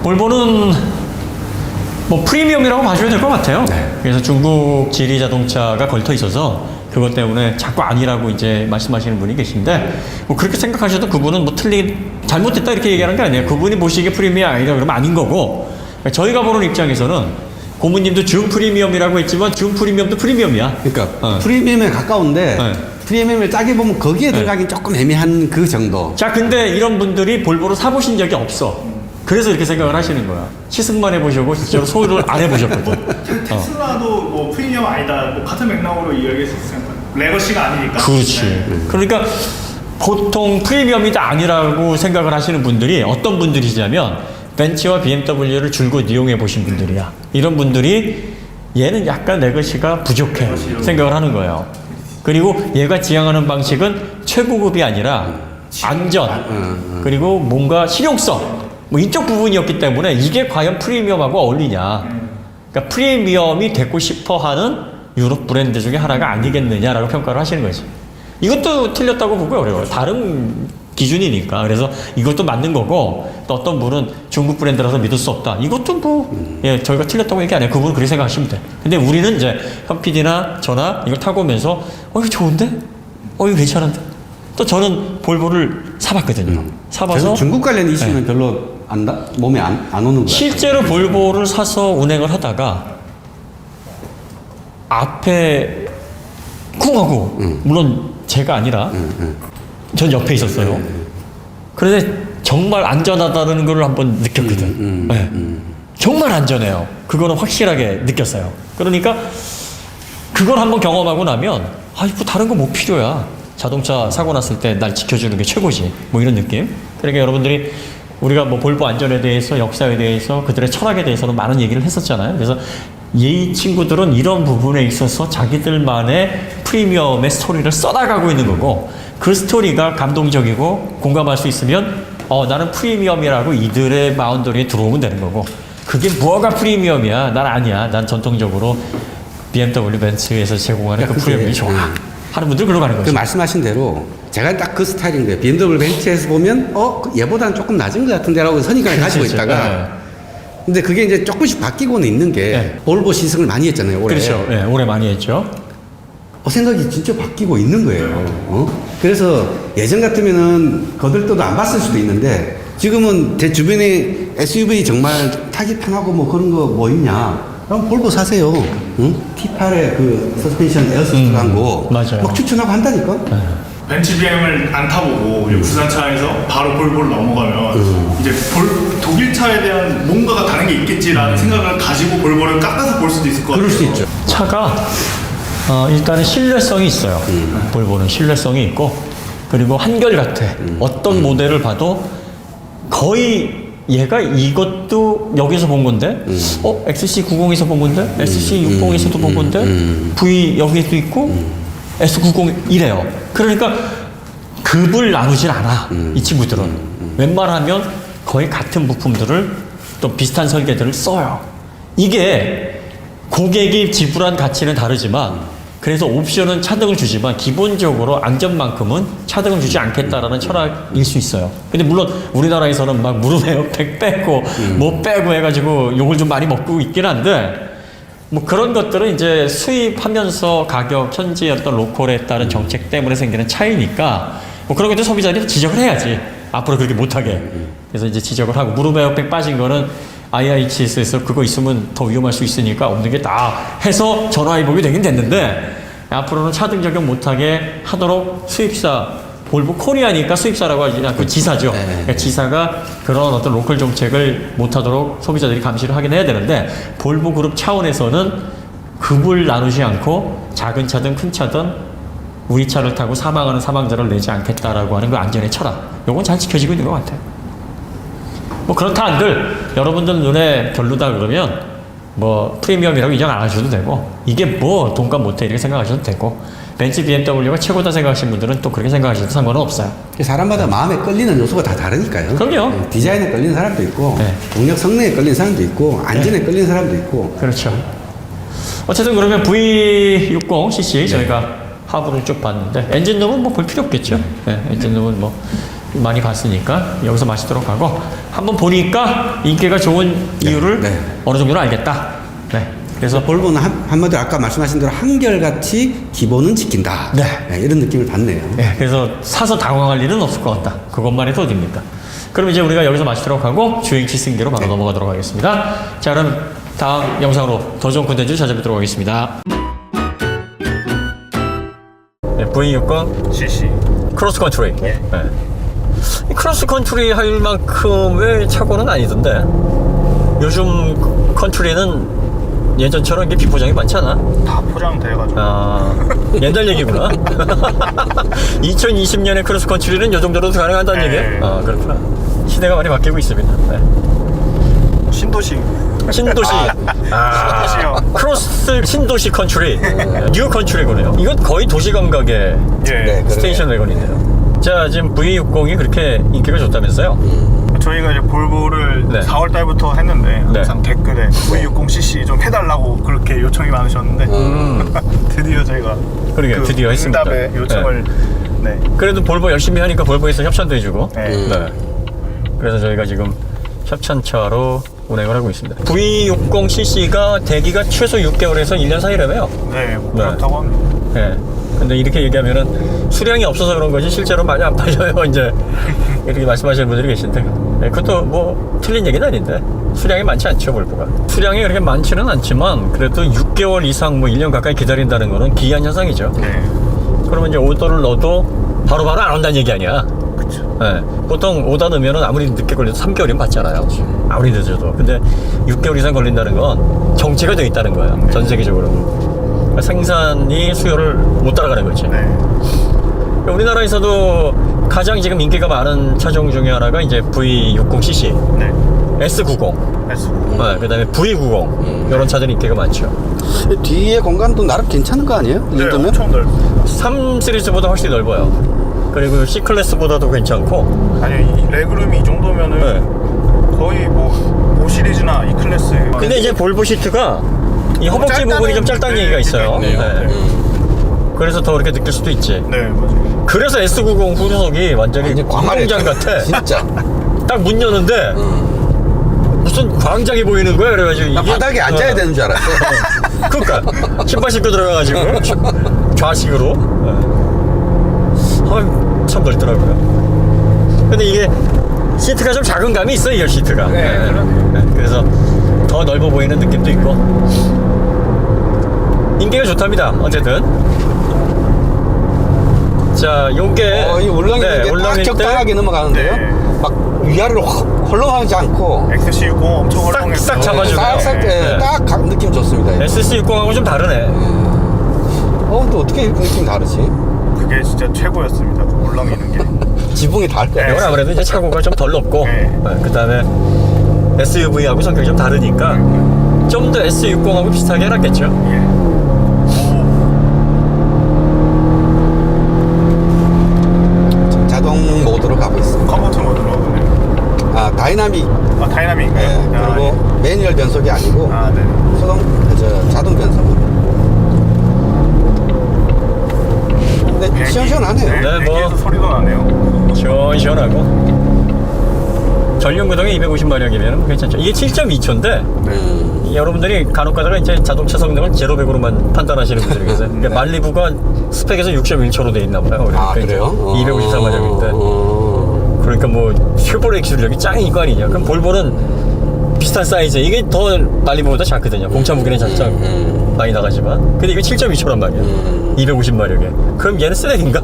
볼보는 뭐 프리미엄이라고 봐줘야 될 것 같아요. 네. 그래서 중국 지리 자동차가 걸터 있어서 그것 때문에 자꾸 아니라고 이제 말씀하시는 분이 계신데 뭐 그렇게 생각하셔도 그분은 뭐 잘못됐다 이렇게 얘기하는 게 아니에요. 그분이 보시기에 프리미엄 아니다 그러면 아닌 거고 저희가 보는 입장에서는 고모님도 준 프리미엄이라고 했지만 준 프리미엄도 프리미엄이야. 그러니까 프리미엄에 가까운데 네. 프리미엄을 짜게 보면 거기에 들어가긴 조금 애매한 그 정도. 자, 근데 이런 분들이 볼보를 사보신 적이 없어. 그래서 이렇게 생각을 하시는 거야. 시승만 해보시고 실제로 소유를 안 해보셨거든. 테슬라도 뭐 프리미엄 아니다. 뭐 같은 맥락으로 이야기할 수 있으니까 레거시가 아니니까. 그렇지. 네. 그러니까 보통 프리미엄이 다 아니라고 생각을 하시는 분들이 어떤 분들이냐면 벤츠와 BMW를 줄곧 이용해 보신 분들이야. 이런 분들이 얘는 약간 레거시가 부족해 생각을 하는 거예요. 그리고 얘가 지향하는 방식은 최고급이 아니라 안전 그리고 뭔가 실용성 뭐 이쪽 부분이었기 때문에 이게 과연 프리미엄하고 어울리냐. 그러니까 프리미엄이 되고 싶어하는 유럽 브랜드 중에 하나가 아니겠느냐라고 평가를 하시는 거지. 이것도 틀렸다고 보고요. 어려워요. 다른 기준이니까. 그래서 이것도 맞는 거고 또 어떤 분은 중국 브랜드라서 믿을 수 없다. 이것도 뭐 예, 저희가 틀렸다고 얘기 안 해요. 그분은 그렇게 생각하시면 돼. 근데 우리는 이제 현 PD나 저나 이걸 타고 오면서 이거 좋은데? 이거 괜찮은데? 또 저는 볼보를 사봤거든요. 사봐서 그래서 중국 관련 이슈는 별로 몸에 안 오는 거야. 실제로 볼보를 사서 운행을 하다가 앞에 쿵 하고 물론 제가 아니라 전 옆에 있었어요. 그래서 정말 안전하다는 걸 한번 느꼈거든. 네. 정말 안전해요. 그거는 확실하게 느꼈어요. 그러니까 그걸 한번 경험하고 나면 뭐 다른 거 뭐 필요야. 자동차 사고 났을 때 날 지켜주는 게 최고지. 뭐 이런 느낌. 그러니까 여러분들이 우리가 뭐 볼보 안전에 대해서 역사에 대해서 그들의 철학에 대해서는 많은 얘기를 했었잖아요. 그래서 이 친구들은 이런 부분에 있어서 자기들만의 프리미엄의 스토리를 써나가고 있는 거고 그 스토리가 감동적이고 공감할 수 있으면 나는 프리미엄이라고 이들의 마운더리에 들어오면 되는 거고 그게 뭐가 프리미엄이야? 난 아니야. 난 전통적으로 BMW 벤츠에서 제공하는 그 프리미엄이 좋아. 하는 분들 그러고 가는 거죠. 그 말씀하신 대로 제가 딱 그 스타일인 거예요. BMW 벤츠에서 보면 얘보다는 조금 낮은 것 같은데라고 선입관을 가지고 그렇죠. 있다가 근데 그게 이제 조금씩 바뀌고는 있는 게 볼보 시승을 많이 했잖아요. 올해. 그렇죠. 네, 올해 많이 했죠. 생각이 진짜 바뀌고 있는 거예요. 그래서 예전 같으면은 거들떠도 안 봤을 수도 있는데 지금은 제 주변에 SUV 정말 타기 편하고 뭐 그런 거 뭐 있냐? 그럼 볼보 사세요. 응? T8의 그 서스펜션 에어서스트한 거 맞아요. 막 추천하고 한다니까. 벤츠 BM을 안 타보고 국산차에서 바로 볼보로 넘어가면 이제 독일 차에 대한 뭔가가 다른 게 있겠지라는 생각을 가지고 볼보를 깎아서 볼 수도 있을 것 같아요. 그럴 수 있죠. 차가 일단은 신뢰성이 있어요. 볼보는 신뢰성이 있고 그리고 한결같아. 어떤 모델을 봐도 거의 얘가 이것도 여기서 본 건데 XC90에서 본 건데 XC60에서도 본 건데 V 여기에도 있고 S90 이래요. 그러니까 급을 나누질 않아. 이 친구들은 웬만하면 거의 같은 부품들을 또 비슷한 설계들을 써요. 이게 고객이 지불한 가치는 다르지만 그래서 옵션은 차등을 주지만 기본적으로 안전만큼은 차등을 주지 않겠다라는 철학일 수 있어요. 근데 물론 우리나라에서는 막 무릎 에어백 빼고 뭐 빼고 해가지고 욕을 좀 많이 먹고 있긴 한데 뭐 그런 것들은 이제 수입하면서 가격 현지 어떤 로컬에 따른 정책 때문에 생기는 차이니까 뭐 그런 것도 소비자들이 지적을 해야지. 앞으로 그렇게 못하게. 그래서 이제 지적을 하고 무릎 에어백 빠진 거는 IIHS에서 그거 있으면 더 위험할 수 있으니까 없는 게 다 해서 전화위복이 되긴 됐는데 앞으로는 차등 적용 못하게 하도록 수입사 볼보 코리아니까 수입사라고 하지 않고 지사죠. 그러니까 지사가 그런 어떤 로컬 정책을 못하도록 소비자들이 감시를 하긴 해야 되는데 볼보 그룹 차원에서는 급을 나누지 않고 작은 차든 큰 차든 우리 차를 타고 사망하는 사망자를 내지 않겠다라고 하는 그 안전의 철학. 요건 잘 지켜지고 있는 것 같아요. 뭐 그렇다 한들 여러분들 눈에 별로다 그러면 뭐 프리미엄이라고 인정 안 하셔도 되고 이게 뭐 돈값 못해 이렇게 생각하셔도 되고 벤츠 BMW가 최고다 생각하시는 분들은 또 그렇게 생각하셔도 상관은 없어요. 사람마다 마음에 끌리는 요소가 다 다르니까요. 그럼요. 디자인에 끌리는 사람도 있고 네. 동력 성능에 끌리는 사람도 있고 안전에 끌리는 사람도 있고. 그렇죠. 어쨌든 그러면 V60cc 저희가 하부를 쭉 봤는데 엔진룸은 뭐 볼 필요 없겠죠. 네, 엔진룸은 뭐 많이 봤으니까 여기서 마치도록 하고 한번 보니까 인기가 좋은 이유를 네. 어느 정도는 알겠다. 네. 그래서 볼보는 한마디로 아까 말씀하신 대로 한결같이 기본은 지킨다. 네. 이런 느낌을 받네요. 네, 그래서 사서 당황할 일은 없을 것 같다. 그것만 해도 어딥니까? 그럼 이제 우리가 여기서 마치도록 하고 주행치 승계로 바로 넘어가도록 하겠습니다. 자, 그럼 다음 영상으로 더 좋은 콘텐츠 찾아뵙도록 하겠습니다. 네, V60 CC. 크로스 컨트리. 네. 이 크로스 컨트리 할 만큼의 차고는 아니던데 요즘 컨트리는 예전처럼 이게 비포장이 많지 않아? 다 포장돼가지고. 아, 옛날 얘기구나. 2020년에 크로스 컨트리는 이 정도로도 가능하다는 네. 얘기야? 아, 그렇구나. 시대가 많이 바뀌고 있습니다. 네. 신도시. 신도시. 신도시요. 크로스 신도시 컨트리. 뉴 컨트리군요. 이건 거의 도시 감각의 예. 스테이션 웨건인데요. 자, 지금 V60이 그렇게 인기가 좋다면서요? 저희가 이제 볼보를 네. 4월 달부터 했는데 항상 네. 댓글에 V60cc 좀 해달라고 그렇게 요청이 많으셨는데 드디어 저희가 그러게, 그 드디어 했습니다. 응답에 요청을 네. 그래도 볼보 열심히 하니까 볼보에서 협찬도 해주고. 네. 그래서 저희가 지금 협찬차로 운행을 하고 있습니다. V60cc가 대기가 최소 6개월에서 1년 사이라며요. 네, 뭐 그렇다고 합니다. 네. 근데 이렇게 얘기하면은 수량이 없어서 그런 거지 실제로 많이 안 팔려요. 이제 이렇게 말씀하시는 분들이 계신데 네, 그것도 뭐 틀린 얘기는 아닌데 수량이 많지 않죠, 볼보가. 수량이 그렇게 많지는 않지만 그래도 6개월 이상 뭐 1년 가까이 기다린다는 거는 기이한 현상이죠. 네. 그러면 이제 오더를 넣어도 바로바로 안 온다는 얘기 아니야. 그렇죠. 네. 보통 오다 넣으면 아무리 늦게 걸려도 3개월이면 받잖아요. 아무리 늦어도. 근데 6개월 이상 걸린다는 건 정체가 되어 있다는 거예요. 전 세계적으로. 그러니까 생산이 수요를 못 따라가는 거지. 네. 우리나라에서도 가장 지금 인기가 많은 차종 중에 하나가 이제 V60cc, 네. S90, S90. 그 다음에 V90 이런 차들이 인기가 많죠. 뒤에 공간도 나름 괜찮은 거 아니에요? 이 네, 정도면? 엄청 넓. 3 시리즈보다 훨씬 넓어요. 그리고 C클래스보다도 괜찮고. 아니 이 레그룸이 이 정도면은 네. 거의 뭐 5 시리즈나 E 클래스. 근데 이제 볼보 시트가 이 허벅지 짧다는 부분이 좀 짧다는 얘기가 있어요. 네. 그래서 더 그렇게 느낄 수도 있지. 네, 맞아요. 그래서 S90 후루석이 완전히 광장 같아. 진짜. 딱 문 여는데 무슨 광장이 보이는 거야. 그래가지고 나 이게 바닥에 앉아야 되는 줄 알았어. 그러니까 신발 신고 들어가가지고 좌식으로. 참 넓더라고요. 근데 이게 시트가 좀 작은 감이 있어, 이 시트가. 네, 그래서 더 넓어 보이는 느낌도 있고. 인기가 좋답니다. 어쨌든. 자, 요게 이 울렁이는 네, 게 딱 울렁일 적당하게 넘어가는데요. 네. 막 위아래로 헐렁하지 않고 XC60 엄청 헐렁해서 싹 잡아주네요. 싹싹 네. 딱 느낌 좋습니다. 이거. SC60하고 좀 다르네. 근데 어떻게 이렇게 느낌 다르지? 그게 진짜 최고였습니다. 그 울렁이는 게. 지붕이 다를 거야. 네. 이건 아무래도 이제 차고가 좀 덜 높고, 네. 그 다음에 SUV하고 성격이 좀 다르니까 좀 더 S60하고 비슷하게 해놨겠죠. 예. 자동 모드로 가고 있습니다. 컴포트 모드로. 네. 다이나믹. 아, 다이나믹인가요? 네, 아, 그리고 매뉴얼 변속이 아니고 아, 네. 자동 변속. 근데 시원시원하네요. 네, 뭐. 배기에서 소리도 나네요. 시원시원하고. 전륜 구동이 250마력이면 괜찮죠. 이게 7.2초인데, 여러분들이 간혹 가다가 이제 자동차 성능을 제로 100으로만 판단하시는 분들이 계세요. 그러니까 말리부가 스펙에서 6.1초로 돼 있나 봐요. 그래요? 254마력인데. 그러니까 뭐 튜버레이 기술력이 짱인 거 아니냐. 그럼 볼보는 비슷한 사이즈. 이게 더 말리부보다 작거든요. 공차 무게는 살짝 많이 나가지만. 근데 이게 7.2초란 말이야. 250마력에. 그럼 얘는 쓰레기인가?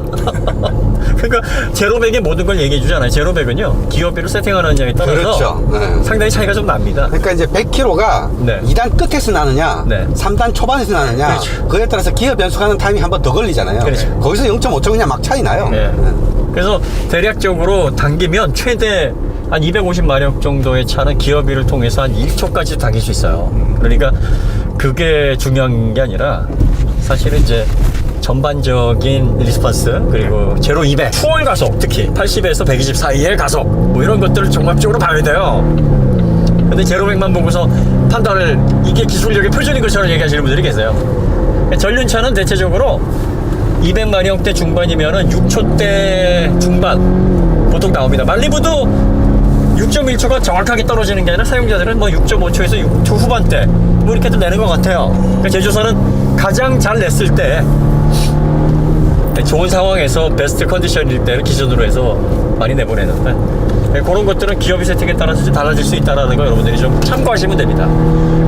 그러니까 제로백의 모든 걸 얘기해 주잖아요. 제로백은요, 기어비를 세팅하는 양에 따라서 그렇죠. 네. 상당히 차이가 좀 납니다. 그러니까 이제 100km가 네. 2단 끝에서 나느냐, 네. 3단 초반에서 나느냐, 그렇죠. 그에 따라서 기어 변속하는 타임이 한 번 더 걸리잖아요. 그렇죠. 거기서 0.5초 그냥 막 차이 나요. 네. 그래서 대략적으로 당기면 최대 한 250마력 정도의 차는 기어비를 통해서 한 1초까지 당길 수 있어요. 그러니까 그게 중요한 게 아니라 사실은 이제 전반적인 리스폰스, 그리고 제로 200 추월 가속, 특히 80에서 120 사이의 가속, 뭐 이런 것들을 종합적으로 봐야 돼요. 근데 제로 100만 보고서 판단을, 이게 기술력의 표준인 것처럼 얘기하시는 분들이 계세요. 전륜차는 대체적으로 200마력대 중반이면은 6초대 중반 보통 나옵니다. 말리부도 6.1초가 정확하게 떨어지는 게 아니라 사용자들은 뭐 6.5초에서 6초 후반대 뭐 이렇게도 내는 것 같아요. 그러니까 제조사는 가장 잘 냈을 때, 좋은 상황에서 베스트 컨디션일 때를 기준으로 해서 많이 내보내는데, 그런 것들은 기어비 세팅에 따라서 좀 달라질 수 있다는 거 여러분들이 좀 참고하시면 됩니다.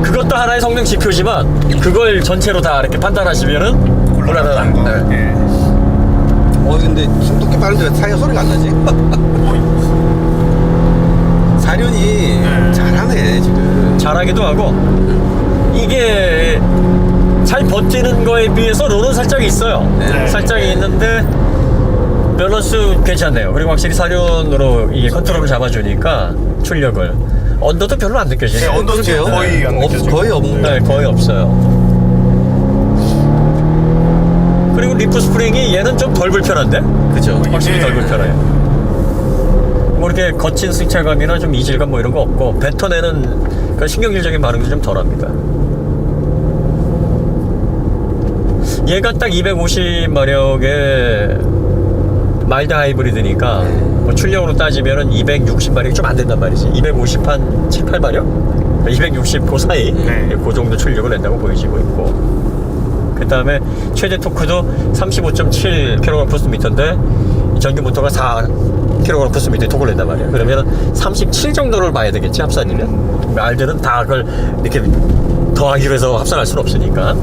그것도 하나의 성능 지표지만 그걸 전체로 다 이렇게 판단하시면은 곤란하다. 네. 근데 숨도끼 빠른데 왜 타이어 소리가 안 나지? 사륜이 잘하네 지금. 잘하기도 하고, 이게 잘 버티는 거에 비해서 롤은 살짝 있어요. 네. 살짝 있는데 밸런스 괜찮네요. 그리고 확실히 사륜으로 이게 컨트롤을 잡아주니까 출력을, 언더도 별로 안 느껴지네요. 네, 언더도 그러게요. 거의 안 느껴지고. 거의 없는. 네, 거의 없어요. 그리고 리프 스프링이 얘는 좀 덜 불편한데? 그죠. 확실히 덜 불편해요. 뭐 이렇게 거친 승차감이나 좀 이질감 뭐 이런 거 없고, 뱉어내는 그 신경질적인 반응도 좀 덜합니다. 얘가 딱 250마력의 마일드 하이브리드니까 뭐 출력으로 따지면은 260마력이 좀 안 된단 말이지. 250 한 7, 8마력? 260 그 사이, 네. 그 정도 출력을 낸다고 보여지고 있고, 그 다음에 최대 토크도 35.7kgm/m인데 전기 모터가 4kgm/m 토크를 낸단 말이야. 그러면 37 정도를 봐야 되겠지, 합산이면. 알들은 다 그걸 이렇게 더하기로 해서 합산할 수는 없으니까.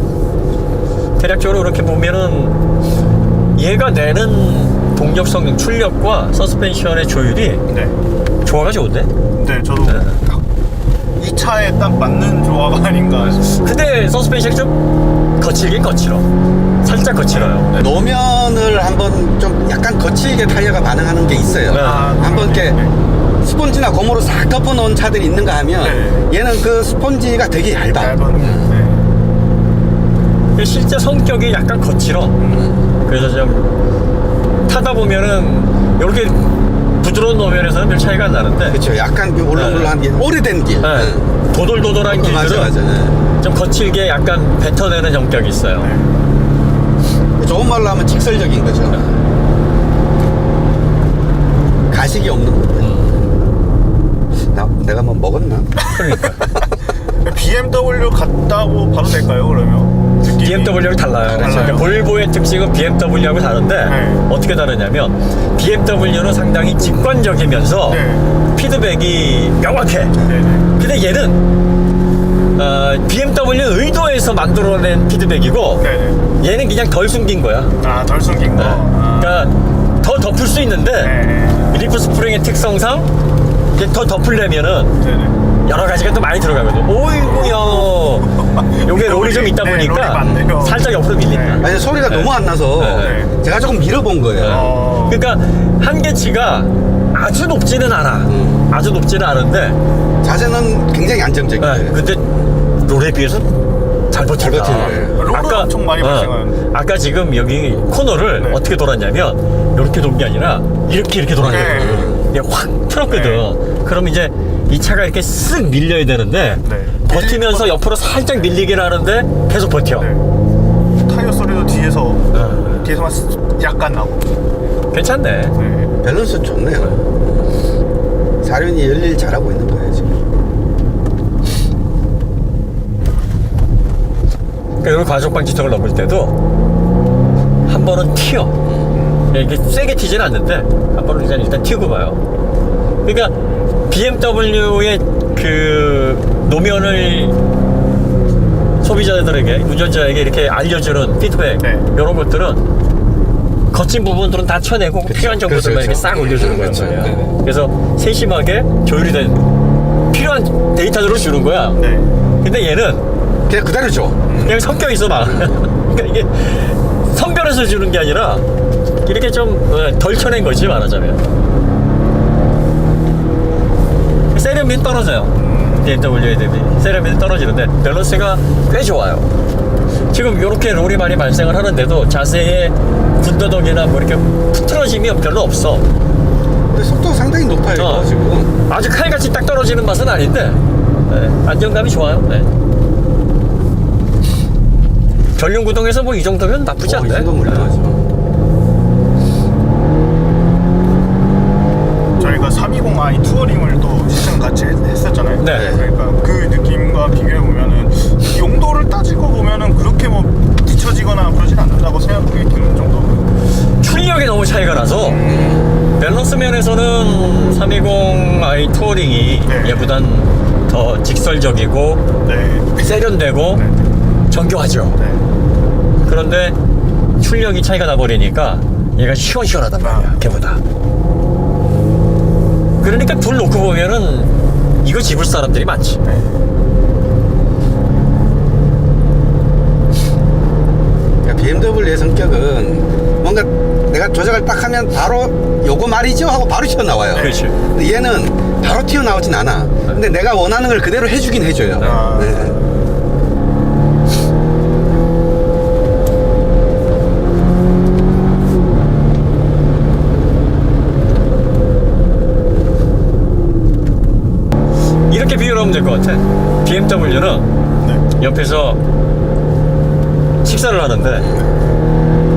대략적으로 그렇게 보면은 얘가 내는 동력 성능, 출력과 서스펜션의 조율이 네. 조화가 좋은데? 네, 저도 이 차에 딱 맞는 조화가 아닌가. 근데 서스펜션이 좀 거칠긴 거칠어. 살짝 거칠어요. 노면을 한번 좀 약간 거칠게 타이어가 반응하는 게 있어요. 네. 한번 이렇게 스폰지나 고무로 싹 덮어놓은 차들이 있는가 하면 네. 얘는 그 스폰지가 되게 얇아. 얇은. 실제 성격이 약간 거칠어. 그래서 좀 타다 보면은 이렇게 부드러운 노면에서는 별 차이가 안 나는데, 그렇죠. 약간 그 울렁울렁한 게 오래된 길. 네. 도돌도돌한 길들은 맞아. 네. 좀 거칠게 약간 뱉어내는 성격이 있어요. 좋은 말로 하면 직설적인 거죠. 가식이 없는 건데. 내가 뭐 먹었나? 그러니까 BMW 같다고 봐도 될까요, 그러면? 느낌이? BMW랑 달라요. 달라요? 볼보의 특징은 BMW하고 다른데, 네. 어떻게 다르냐면 BMW는 상당히 직관적이면서 네. 피드백이 명확해. 네네. 근데 얘는 BMW 의도에서 만들어낸 피드백이고 네네. 얘는 그냥 덜 숨긴 거야. 아, 덜 숨긴 거. 그러니까 더 덮을 수 있는데 네. 리프 스프링의 특성상 이제 더 덮으려면은 네네. 여러 가지가 또 많이 들어가거든. 오이구야. 요게 롤이 좀 있다 네, 롤이 보니까 많네요. 살짝 옆으로 밀린다. 네. 아니 소리가 네. 너무 안 나서 네. 제가 조금 밀어본 거예요. 그러니까 한계치가 아주 높지는 않아. 아주 높지는 않은데 자세는 굉장히 안정적이에요. 근데 롤에 비해서 잘 버틴다. 잘 버티네. 롤은 엄청 많이 발생하는데. 아까 지금 여기 코너를 네. 어떻게 돌았냐면 이렇게 도는 게 아니라 이렇게 돌았거든. 네. 이게 확 틀었거든. 그럼 이제 이 차가 이렇게 쓱 밀려야 되는데 네. 버티면서 옆으로 살짝 밀리긴 하는데 계속 버텨. 네. 타이어 소리도 뒤에서만 약간 나고. 괜찮네. 네. 밸런스 좋네요. 사륜이 열일 잘하고 있는 거예요 지금. 그러니까 이런 과속방 지턱을 넘을 때도 한 번은 튀어. 이게 세게 튀지는 않는데 한 번은 일단 튀고 봐요. 그러니까 BMW의 그 노면을 소비자들에게, 운전자에게 이렇게 알려주는 피드백, 네. 이런 것들은 거친 부분들은 다 쳐내고 필요한 정보들만 그렇죠. 이렇게 싹 올려주는 거란 그렇죠. 말이야. 네. 그래서 세심하게 조율이 된 필요한 데이터들을 주는 거야. 네. 근데 얘는 그냥 그대로 줘. 그냥 섞여 있어 막. 그러니까 이게 선별해서 주는 게 아니라 이렇게 좀 덜 쳐낸 거지 말하자면. 세련미는 떨어져요. BMW에 대비 세련미는 떨어지는데 밸런스가 꽤 좋아요. 지금 이렇게 롤이 많이 발생을 하는데도 자세에 군더더기나 뭐 이렇게 틀어짐이 별로 없어. 근데 속도가 상당히 높아요 지금. 아주 칼같이 딱 떨어지는 맛은 아닌데 안정감이 좋아요. 네. 전륜구동에서 뭐 이 정도면 나쁘지 이 않네. 정도 물량하죠. 저희가 320i 투어링을 또 시승 같이 했었잖아요. 네. 그러니까 그 느낌과 비교해 보면은 용도를 따지고 보면은 그렇게 뭐 뒤처지거나 그러진 않는다고 생각이 드는 정도. 출력이 너무 차이가 나서 밸런스 면에서는 320i 투어링이 네. 얘보단 더 직설적이고 네. 세련되고 정교하죠. 네. 그런데 출력이 차이가 나버리니까 얘가 시원시원하단 말이야, 걔보다. 그러니까 둘 놓고 보면은 이거 집을 사람들이 많지. 그러니까 BMW의 성격은 뭔가 내가 조작을 딱 하면 바로 요거 말이죠 하고 바로 튀어나와요. 그렇지. 근데 얘는 바로 튀어나오진 않아. 근데 내가 원하는 걸 그대로 해주긴 해줘요. 아. 네. 이렇게 비교를 하면 될 것 같아. BMW는 네. 옆에서 식사를 하는데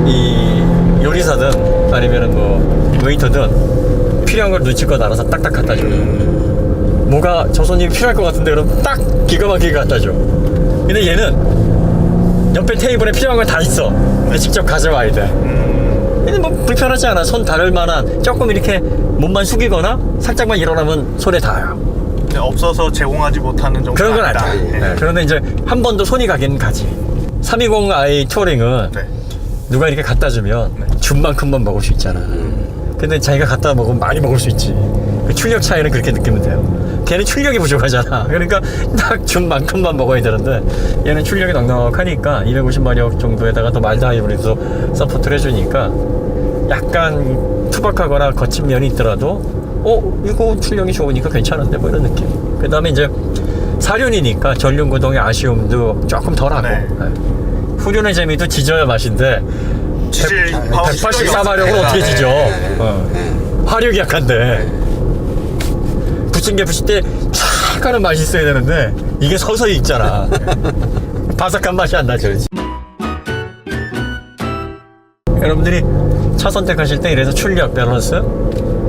이 요리사든 아니면은 뭐 웨이터든 필요한 걸 눈치껏 알아서 딱딱 갖다 줘요. 뭐가 저 손님이 필요할 것 같은데 그럼 딱 기가 막히게 갖다 줘. 근데 얘는 옆에 테이블에 필요한 건 다 있어. 근데 직접 가져와야 돼. 근데 뭐 불편하지 않아. 손 닿을 만한 조금 이렇게 몸만 숙이거나 살짝만 일어나면 손에 닿아요. 근데 없어서 제공하지 못하는 정도. 그런 건 아니야. 네. 그런데 이제 한 번 더 손이 가긴 가지. 320i 투어링은 네. 누가 이렇게 갖다 주면 준 만큼만 먹을 수 있잖아. 근데 자기가 갖다 먹으면 많이 먹을 수 있지. 그 출력 차이는 그렇게 느끼면 돼요. 걔는 출력이 부족하잖아. 그러니까 딱 준 만큼만 먹어야 되는데 얘는 출력이 넉넉하니까 250마력 정도에다가 또 마일드 하이브리드도 서포트를 해주니까 약간 투박하거나 거친 면이 있더라도 이거 출력이 좋으니까 괜찮은데 뭐 이런 느낌. 그 다음에 이제 사륜이니까 전륜구동의 아쉬움도 조금 덜하고 네. 후륜의 재미도 지져야 맛인데 184마력으로 어떻게 지져. 화력이 약한데 부침개 부실 때 촥 하는 맛이 있어야 되는데 이게 서서히 있잖아. 바삭한 맛이 안 나죠. 여러분들이 차 선택하실 때 이래서 출력, 밸런스,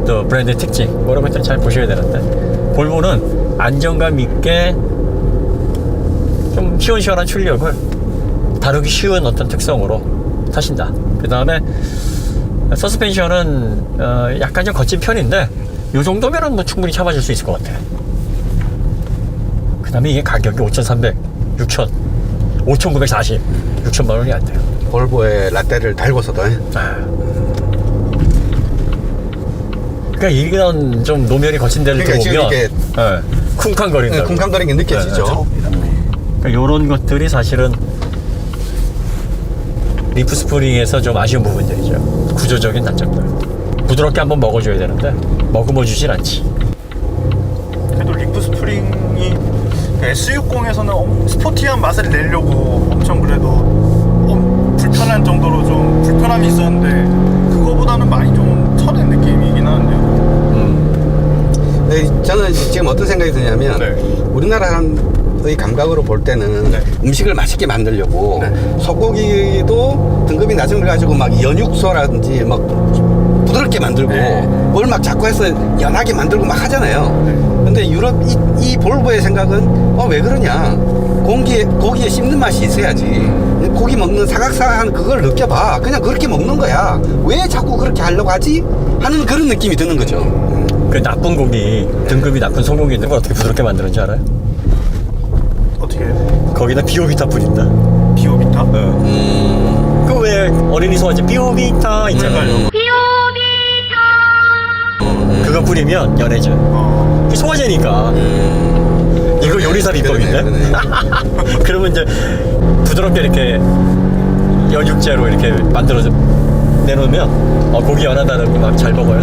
또 브랜드 특징 이런 것들 잘 보셔야 되는데 볼보는 안정감 있게 좀 시원시원한 출력을 다루기 쉬운 어떤 특성으로 타신다. 그 다음에 서스펜션은 약간 좀 거친 편인데 이 정도면은 뭐 충분히 참아줄 수 있을 것 같아. 그 그다음에 이게 가격이 5,300, 6,000, 5,940, 6천만 원이 안 돼요. 볼보에 라떼를 달고서도. 그러니까 이런 좀 노면이 거친 데를 그러니까 지금 들어오면 이게 쿵쾅거린다. 네, 쿵쾅거리는 게 느껴지죠. 그러니까 이런 것들이 사실은 리프 스프링에서 좀 아쉬운 부분들이죠. 구조적인 단점들. 부드럽게 한번 먹어줘야 되는데 머금어 주진 않지. 그래도 리프 스프링이 S60에서는 스포티한 맛을 내려고 엄청 그래도 불편한 정도로 좀 불편함이 있었는데 그거보다는 많이 좀 쳐낸 느낌이긴 하는데요. 네, 저는 지금 어떤 생각이 드냐면 네. 우리나라 사람의 감각으로 볼 때는 네. 음식을 맛있게 만들려고 네. 소고기도 등급이 낮은 걸 가지고 막 연육소라든지 막 부드럽게 만들고 네. 뭘 막 자꾸 해서 연하게 만들고 막 하잖아요. 네. 근데 유럽 이 볼보의 생각은 왜 그러냐, 고기에 씹는 맛이 있어야지. 고기 먹는 사각사각한 그걸 느껴봐. 그냥 그렇게 먹는 거야. 왜 자꾸 그렇게 하려고 하지? 하는 그런 느낌이 드는 거죠. 그 나쁜 고기, 등급이 나쁜 소고기 있는 걸 어떻게 부드럽게 만드는지 알아요? 어떻게 해요? 거기다 비오비타 뿌린다. 비오비타? 그 왜 어린이 소화제 비오비타 있잖아요. 그거 뿌리면 연해져. 그 소화제니까. 이거 요리사 비법인데? 그러네. 그러면 이제 부드럽게 이렇게 연육제로 이렇게 만들어서 내놓으면 고기 연하다는 거 막 잘 먹어요.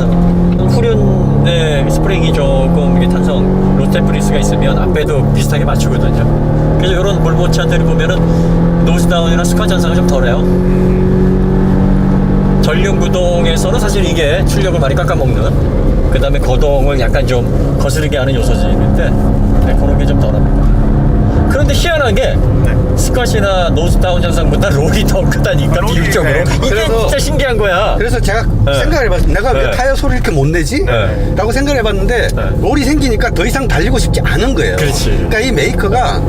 후륜의 스프링이 조금 이게 탄성 로테프리스가 있으면 앞에도 비슷하게 맞추거든요. 그래서 이런 볼보차들을 보면은 노즈다운이나 스쿼트 잔상은 좀 덜해요. 전륜구동에서는 사실 이게 출력을 많이 깎아먹는, 그 다음에 거동을 약간 좀 거스르게 하는 요소지 있는데 그런 게 좀 덜합니다. 그런데 희한한 게 스쿼시나 노즈다운 잔상보다 롤이 더 크다니까, 롤이, 비율적으로. 네. 이게 그래서- 진짜 신기한 거야. 그래서 제가 네. 생각을 해봤습니다. 내가 왜 네. 타이어 소리를 이렇게 못 내지? 네. 라고 생각을 해봤는데 네. 롤이 생기니까 더 이상 달리고 싶지 않은 거예요. 그렇지. 그러니까 이 메이커가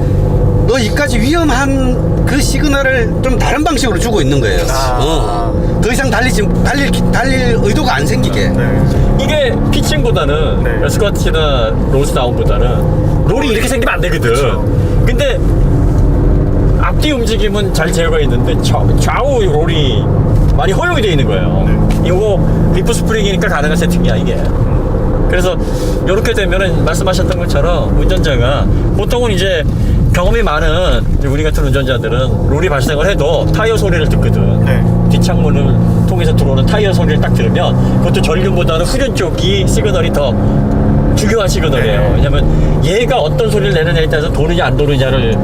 너 이까지 위험한 그 시그널을 좀 다른 방식으로 주고 있는 거예요. 더 이상 달릴 의도가 안 생기게. 네. 이게 피칭보다는 네. 스쿼트나 로즈다운보다는 롤이 이렇게 생기면 안 되거든. 그렇죠. 근데 앞뒤 움직임은 잘 제어가 있는데 좌우 롤이 많이 허용이 돼 있는 거예요. 이거 리프 스프링이니까 가능한 세팅이야 이게. 그래서 이렇게 되면은 말씀하셨던 것처럼 운전자가 보통은 이제 경험이 많은 우리 같은 운전자들은 롤이 발생을 해도 타이어 소리를 듣거든. 네. 뒷창문을 통해서 들어오는 타이어 소리를 딱 들으면 그것도 전륜보다는 후륜 쪽이 시그널이 더 중요한 시그널이에요. 네. 왜냐면 얘가 어떤 소리를 내느냐에 따라서 도느냐 안 도느냐를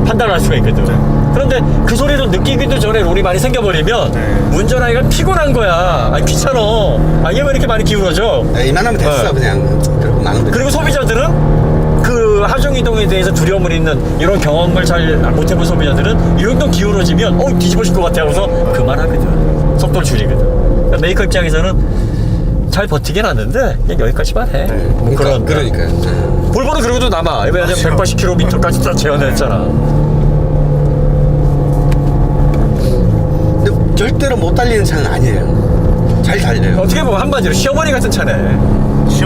판단할 수가 있거든. 네. 그런데 그 소리를 느끼기도 전에 롤이 많이 생겨버리면 네. 운전하기가 피곤한 거야. 귀찮아. 얘 왜 이렇게 많이 기울어져? 이만하면 됐어. 네. 그냥 그러고 나는 거죠. 그리고 소비자들은 그 하중 이동에 대해서 두려움을 있는 이런 경험을 잘 못해본 소비자들은 이 정도 기울어지면 뒤집어질 것 같아 하고서 그만하거든. 속도를 줄이거든. 그러니까 메이커 입장에서는 잘 버티긴 하는데 그냥 여기까지만 해. 뭐 그러니까요. 볼보는 그러고도 남아. 왜냐면 180km까지 다 재현했잖아. 근데 절대로 못 달리는 차는 아니에요. 잘 달려요. 어떻게 보면 한마디로 시어머니 같은 차네.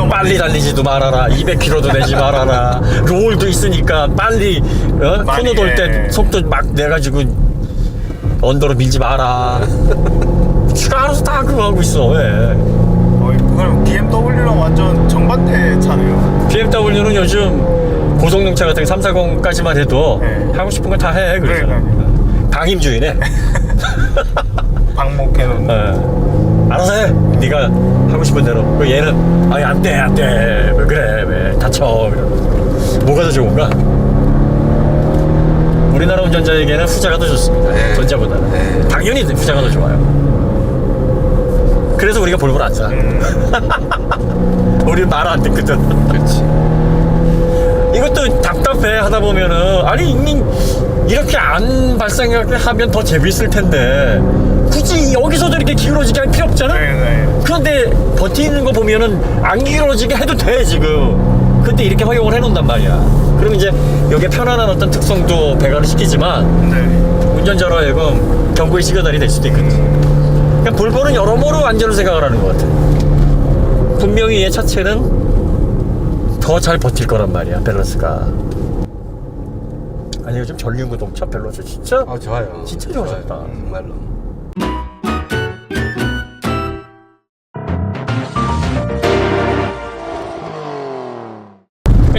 빨리 달리지도 말아라. 200km도 내지 말아라. 롤도 있으니까 빨리 코너 돌 때 속도 막 내가지고 언더로 밀지 마라. 지가 알아서 다 그거 하고 있어. 왜? 그럼 BMW랑 완전 정반대 차네요. BMW는 요즘 고성능차 같은 게 340까지만 해도 네. 하고 싶은 거 다 해. 그래서 그러니까요. 방임주의네. 방목해놓은. 알아서 해. 네가 하고 싶은 대로. 그 얘는 안 돼. 왜 그래? 왜 다쳐? 이러고. 뭐가 더 좋은가? 우리나라 운전자에게는 후자가 더 좋습니다. 네. 전자보다는. 네. 당연히 후자가 더 좋아요. 그래서 우리가 볼보를 안 사. 우리 말 안 듣거든. 그렇지. 이것도 답답해 하다 보면은 아니 이미 이렇게 안 발생하면 더 재밌을 텐데 굳이 여기서도 이렇게 기울어지게 할 필요 없잖아. 네. 그런데 버티는 거 보면은 안 기울어지게 해도 돼 지금. 근데 이렇게 허용을 해놓는단 말이야. 그럼 이제 여기에 편안한 어떤 특성도 배가를 시키지만 네. 운전자로 하여금 경고의 시그널이 될 수도 있거든. 그러니까 볼보는 여러모로 안전을 생각을 하는 것 같아. 분명히 얘 차체는 더 잘 버틸 거란 말이야, 밸런스가. 아니 요즘 전륜구동 차 별로죠 진짜. 아 좋아요. 진짜 좋아졌다. 좋아요, 정말로.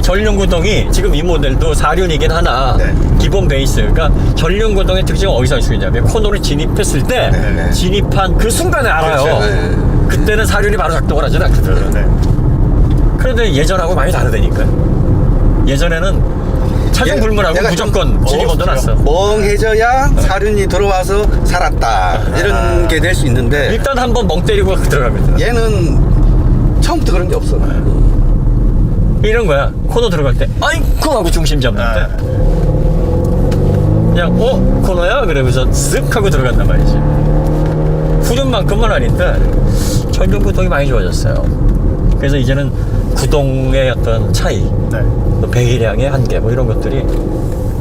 전륜구동이 지금 이 모델도 4륜이긴 하나 네. 기본 베이스가 전륜구동의 특징은 어디서 알 수 있냐면 코너를 진입했을 때 네. 진입한 그 순간에 알아요. 그렇죠. 네. 그때는 4륜이 바로 작동을 하진 않거든. 네. 그런데 예전하고 많이 다르다니까. 예전에는 차종 불문하고 내가 무조건 좀 진입 먼저 났어. 멍해져야 사륜이 들어와서 살았다 이런 게 될 수 있는데 일단 한번 멍 때리고 들어가거든. 얘는 처음부터 그런 게 없어. 이런 거야. 코너 들어갈 때 아이쿠 하고 중심 잡는데 그냥 코너야? 그러면서 쓱 하고 들어간단 말이지. 후륜만큼은 아닌데 전륜구동이 많이 좋아졌어요. 그래서 이제는 구동의 어떤 차이, 네. 또 배기량의 한계 뭐 이런 것들이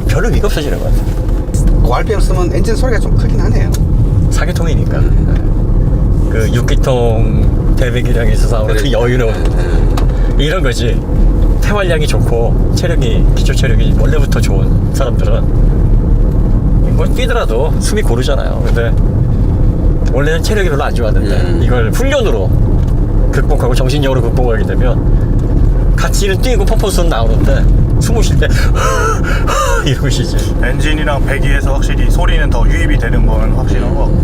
별로 의미가 없어지는 것 같아요. RPM 쓰면 엔진 소리가 좀 크긴 하네요. 4기통이니까 그 6기통 대배기량에 있어서 아무래도 그래. 여유로운 이런 거지. 태활량이 좋고 체력이 기초 체력이 원래부터 좋은 사람들은 뭐 뛰더라도 숨이 고르잖아요. 근데 원래는 체력이 별로 안 좋았는데 이걸 훈련으로 극복하고 정신력으로 극복하게 되면 같이는 뛰고 퍼포먼스는 나오는데 숨을 쉴 때 이러고 쉬지. 엔진이랑 배기에서 확실히 소리는 더 유입이 되는 건 확실한 것 같고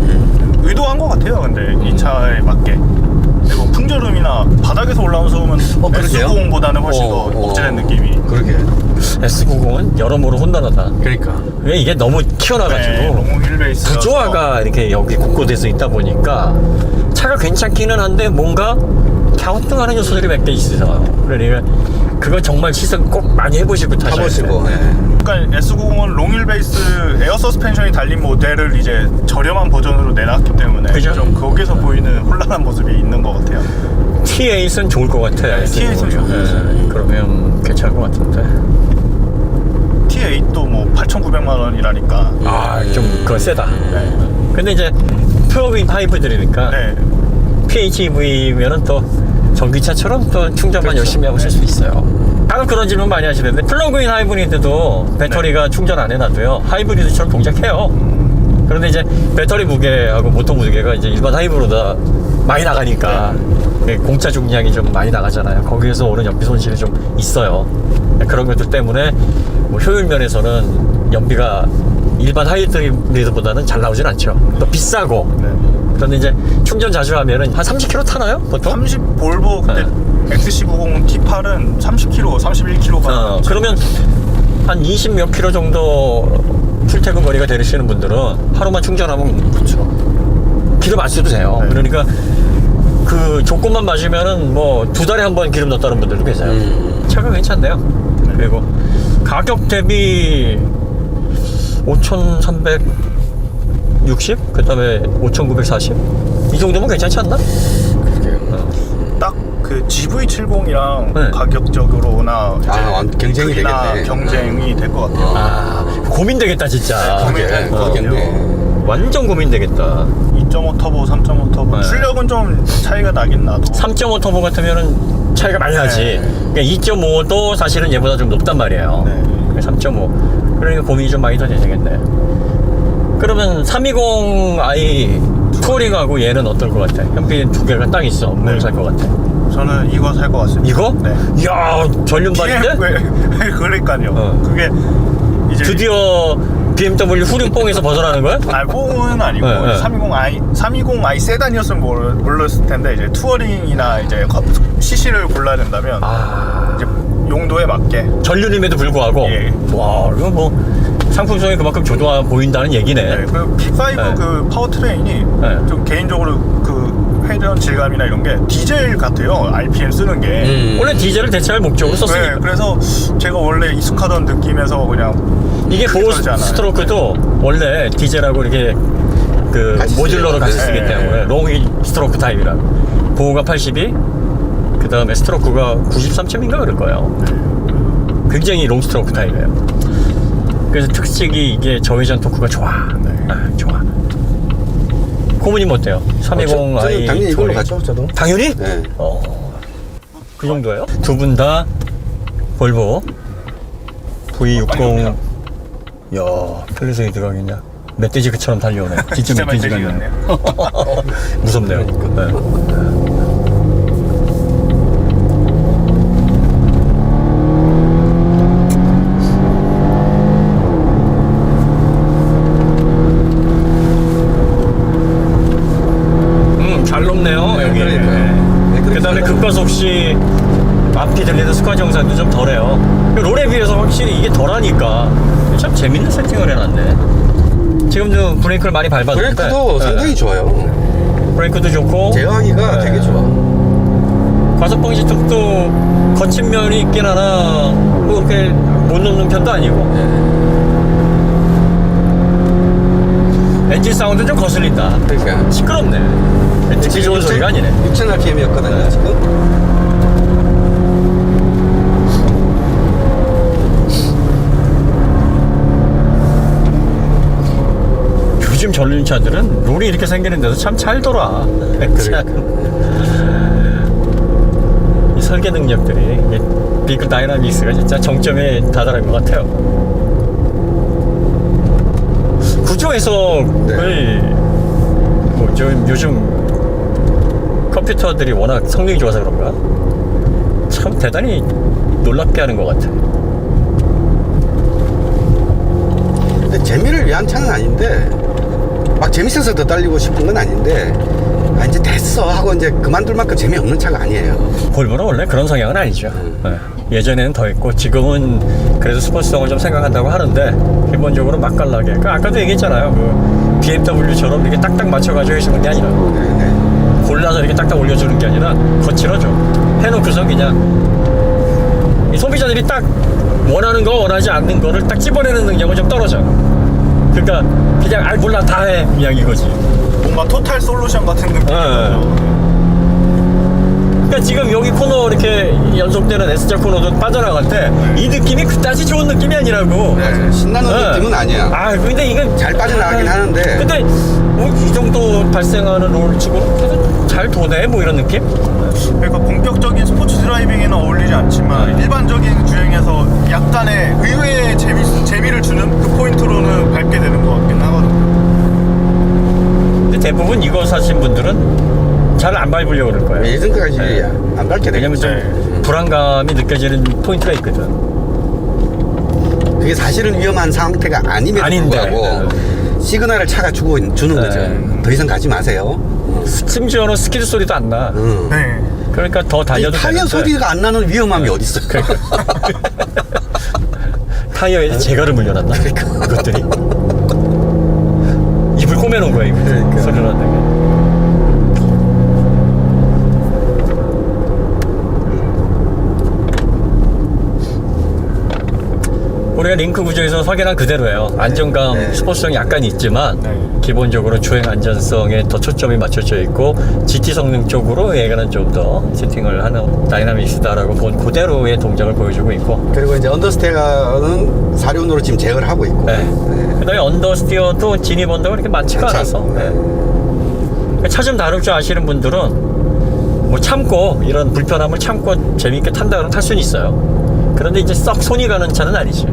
의도한 것 같아요. 근데 이 차에 맞게. 그리고 풍절음이나 바닥에서 올라오는 소음은 그러게요? S90보다는 훨씬 더 억제된 느낌이. 그러게. S90은 여러모로 혼돈하다. 그러니까. 왜 이게 너무 튀어나가지고 네, 너무 휠베이스라서. 구조화가 이렇게 여기 곳곳에서 있다 보니까 차가 괜찮기는 한데 뭔가 갸우뚱하는 요소들이 몇 개 있어요. 그러니까 그거 정말 시승 꼭 많이 해보시고 타셔야 타보시고. 돼요. 예. 그러니까 S90은 롱휠베이스 에어 서스펜션이 달린 모델을 이제 저렴한 버전으로 내놨기 때문에 그죠? 좀 거기서 보이는 혼란한 모습이 있는 것 같아요. T8은 좋을 것 같아. T8은 좋죠. 그러면 괜찮을 것 같은데. T8도 뭐 8,900만 원이라니까. 좀 그건 세다. 근데 이제 플러그인 하이브리드니까 네. PHEV면은 또 전기차처럼 또 충전만 열심히 하고 쓸 수 있어요. 가끔 그런 질문 많이 하시는데 플러그인 하이브리드도 배터리가 충전 안 해놔도요 하이브리드처럼 동작해요. 그런데 이제 배터리 무게하고 모터 무게가 이제 일반 하이브리드보다 많이 나가니까 공차 중량이 좀 많이 나가잖아요. 거기에서 오는 연비 손실이 좀 있어요. 그런 것들 때문에 뭐 효율 면에서는 연비가 일반 하이브리드보다는 잘 나오진 않죠. 또 비싸고. 네. 그런데 이제 충전 자주 하면은 한 30km 타나요? 보통? 30 볼보 그때 XC90 T8은 30km, 31km가. 그러면 한 20 몇 킬로 정도 출퇴근 거리가 되시는 분들은 하루만 충전하면 그렇죠. 기름 안 써도 돼요. 네. 그러니까 그 조건만 맞으면은 뭐 2달에 한 번 기름 넣었다는 분들도 계세요. 차가 괜찮네요. 그리고 가격 대비 5,360? 그 다음에 5,940? 이 정도면 괜찮지 않나? 딱 그 GV70이랑 네. 가격적으로나 이제 경쟁이 크기나 되겠네. 경쟁이 될 것 같아요. 고민되겠다 진짜. 고민되는 그러겠네. 완전 고민되겠다. 2.5 터보, 3.5 터보. 네. 출력은 좀 차이가 나긴 나도. 3.5 터보 같으면은 차이가 많이 나지. 그러니까 2.5도 사실은 얘보다 좀 높단 말이에요. 네. 3.5. 그러니까 고민이 좀 많이 더 되겠네. 그러면 320i 투어링하고 얘는 어떨 것 같아? 현피 두 개가 딱 있어. 뭘 네. 살 것 같아? 저는 이거 살 것 같습니다. 이거? 네. 이야, 전륜반인데? 그러니까요. 그게 이제 드디어 BMW 후륜뽕에서 벗어나는 거야? 뽕은 아니고 네, 네. 320i 세단이었으면 몰랐을 텐데 이제 투어링이나 이제 CC를 골라야 된다면 이제 용도에 맞게. 전륜임에도 불구하고. 예. 와, 이거 뭐 상품성이 그만큼 좋아 보인다는 얘기네. 네, 그 P5 네. 그 파워트레인이 네. 좀 개인적으로 그 회전 질감이나 이런 게 디젤 같아요. RPM 쓰는 게. 원래 디젤을 대체할 목적으로 썼으니까. 네, 그래서 제가 원래 익숙하던 느낌에서 그냥 이게 보호 그러지 않아요. 스트로크도 원래 디젤하고 이렇게 그 같이 모듈러로 쓰여요. 같이 네. 쓰기 때문에 롱 스트로크 타입이라 보호가 82, 그 다음에 스트로크가 93점인가 그럴 거예요. 굉장히 롱 스트로크 타입이에요. 그래서 특징이 이게 저회전 토크가 좋아. 좋아. 고모님 어때요? 320i 저는 당연히 이걸로 가죠, 저도. 당연히? 네. 그 정도예요? 두 분 다 볼보 V60 야, 편리성이 들어가겠냐? 멧돼지처럼 달려오네. 진짜 진짜 멧돼지 같네. 멧돼지였네요. 무섭네요. 네. 잘 높네요, 여기. 그 다음에 급가속 시 앞이 들리는 스쿼트 영상도 좀 덜해요. 롤에 비해서 확실히 이게 덜하니까 참 재밌는 세팅을 해놨네. 지금도 브레이크를 많이 밟았는데 브레이크도 상당히 좋아요. 브레이크도 좋고 제어하기가 네. 되게 좋아. 과속 방지 쪽도 거친 면이 있긴 하나 뭐 그렇게 못 넘는 편도 아니고 엔진 사운드 좀 거슬린다. 그러니까 시끄럽네. 듣기 좋은 소리가 아니네. 6,000rpm이었거든요 지금. 요즘 전륜차들은 롤이 이렇게 생기는 데서 참 잘 돌아. 이 설계 능력들이 이 비클 다이나믹스가 진짜 정점에 다다른 것 같아요. 구조 해석을 뭐 요즘 컴퓨터들이 워낙 성능이 좋아서 그런가 참 대단히 놀랍게 하는 것 같아. 근데 재미를 위한 차는 아닌데 막 재밌어서 더 달리고 싶은 건 아닌데 아 이제 됐어 하고 이제 그만둘 만큼 재미없는 차가 아니에요. 볼보는 원래 그런 성향은 아니죠. 네. 예전에는 더 했고 지금은 그래도 스포츠성을 좀 생각한다고 하는데 기본적으로 맛깔나게 아까도 얘기했잖아요. 그 BMW처럼 이렇게 딱딱 맞춰가지고 해주는 게 아니라 네. 골라서 이렇게 딱딱 올려주는 게 아니라 거칠어져 해놓고서 그냥 이 소비자들이 딱 원하는 거 원하지 않는 거를 딱 집어내는 능력은 좀 떨어져. 그러니까 그냥 아 몰라 다 해 그냥 이거지. 뭔가 토탈 솔루션 같은 느낌. 그러니까 지금 여기 코너 이렇게 연속되는 S자 코너도 빠져나갈 때 이 느낌이 그다지 좋은 느낌이 아니라고. 맞아요. 신나는 느낌은 아니야. 아 근데 이건 잘 빠져나가긴 하는데. 근데 뭐 이 정도 발생하는 롤 치고 그래도 잘 도네 뭐 이런 느낌? 그러니까 본격적인 스포츠 드라이빙에는 어울리지 않지만 일반적인 주행에서 약간의 의외의 재미를 주는 그 포인트로는 밟게 되는 것 같긴 하거든요. 근데 대부분 이거 사신 분들은 잘 안 밟으려고 그럴 거예요. 예전까지 네. 안 밟게 왜냐면 좀 네. 불안감이 느껴지는 포인트가 있거든. 그게 사실은 위험한 상태가 아님에도 아닌데. 불구하고 시그널을 차가 주는 거죠. 더 이상 가지 마세요. 심지어는 스키드 소리도 안 나. 네. 그러니까 더 달려도 타이어 되는데. 소리가 안 나는 위험함이 어딨어요. 타이어에 제가를 물려놨나? 그것들이 입을 꼬매놓은 거야 이거. 소리를 난다게. 우리가 링크 구조에서 확인한 그대로예요. 안정감, 네. 스포츠성이 약간 있지만 네. 기본적으로 주행 안전성에 더 초점이 맞춰져 있고 GT 성능 쪽으로 얘가는 좀 더 세팅을 하는 다이나믹스다라고 본 그대로의 동작을 보여주고 있고. 그리고 이제 언더스테어는 사륜으로 지금 제어를 하고 있고. 네. 그다음에 언더스티어도 진입 언더가 그렇게 많지가 그렇죠. 않아서. 네. 차 좀 다룰 줄 아시는 분들은 뭐 참고 이런 불편함을 참고 재밌게 탄다 그러면 탈 수는 있어요. 그런데 이제 썩 손이 가는 차는 아니지.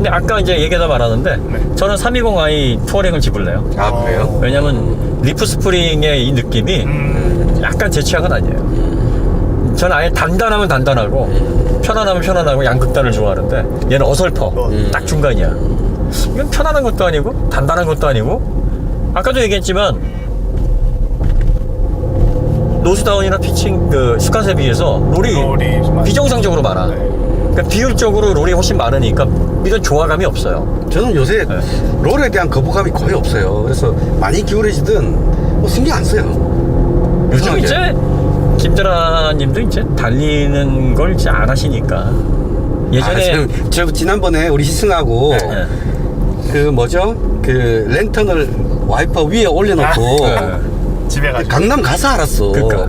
근데 아까 이제 얘기하다 말았는데 저는 320i 투어링을 집을래요. 아 그래요? 왜냐면 리프 스프링의 이 느낌이 약간 제 취향은 아니에요. 저는 아예 단단하면 단단하고 편안하면 편안하고 양극단을 좋아하는데 얘는 어설퍼. 딱 중간이야. 이건 편안한 것도 아니고 단단한 것도 아니고 아까도 얘기했지만 노스다운이나 피칭 그 스캇에 비해서 롤이 비정상적으로 많아. 그러니까 비율적으로 롤이 훨씬 많으니까 이런 조화감이 없어요. 저는 요새 네. 롤에 대한 거부감이 거의 없어요. 그래서 많이 기울어지든 뭐 신경 안 써요. 요즘 이상하게. 이제 김드라님도 이제 달리는 걸 이제 안 하시니까 예전에 저 지난번에 우리 시승하고 네. 그 뭐죠? 그 랜턴을 와이퍼 위에 올려놓고 집에 가지고. 강남 가서 알았어. 그러니까.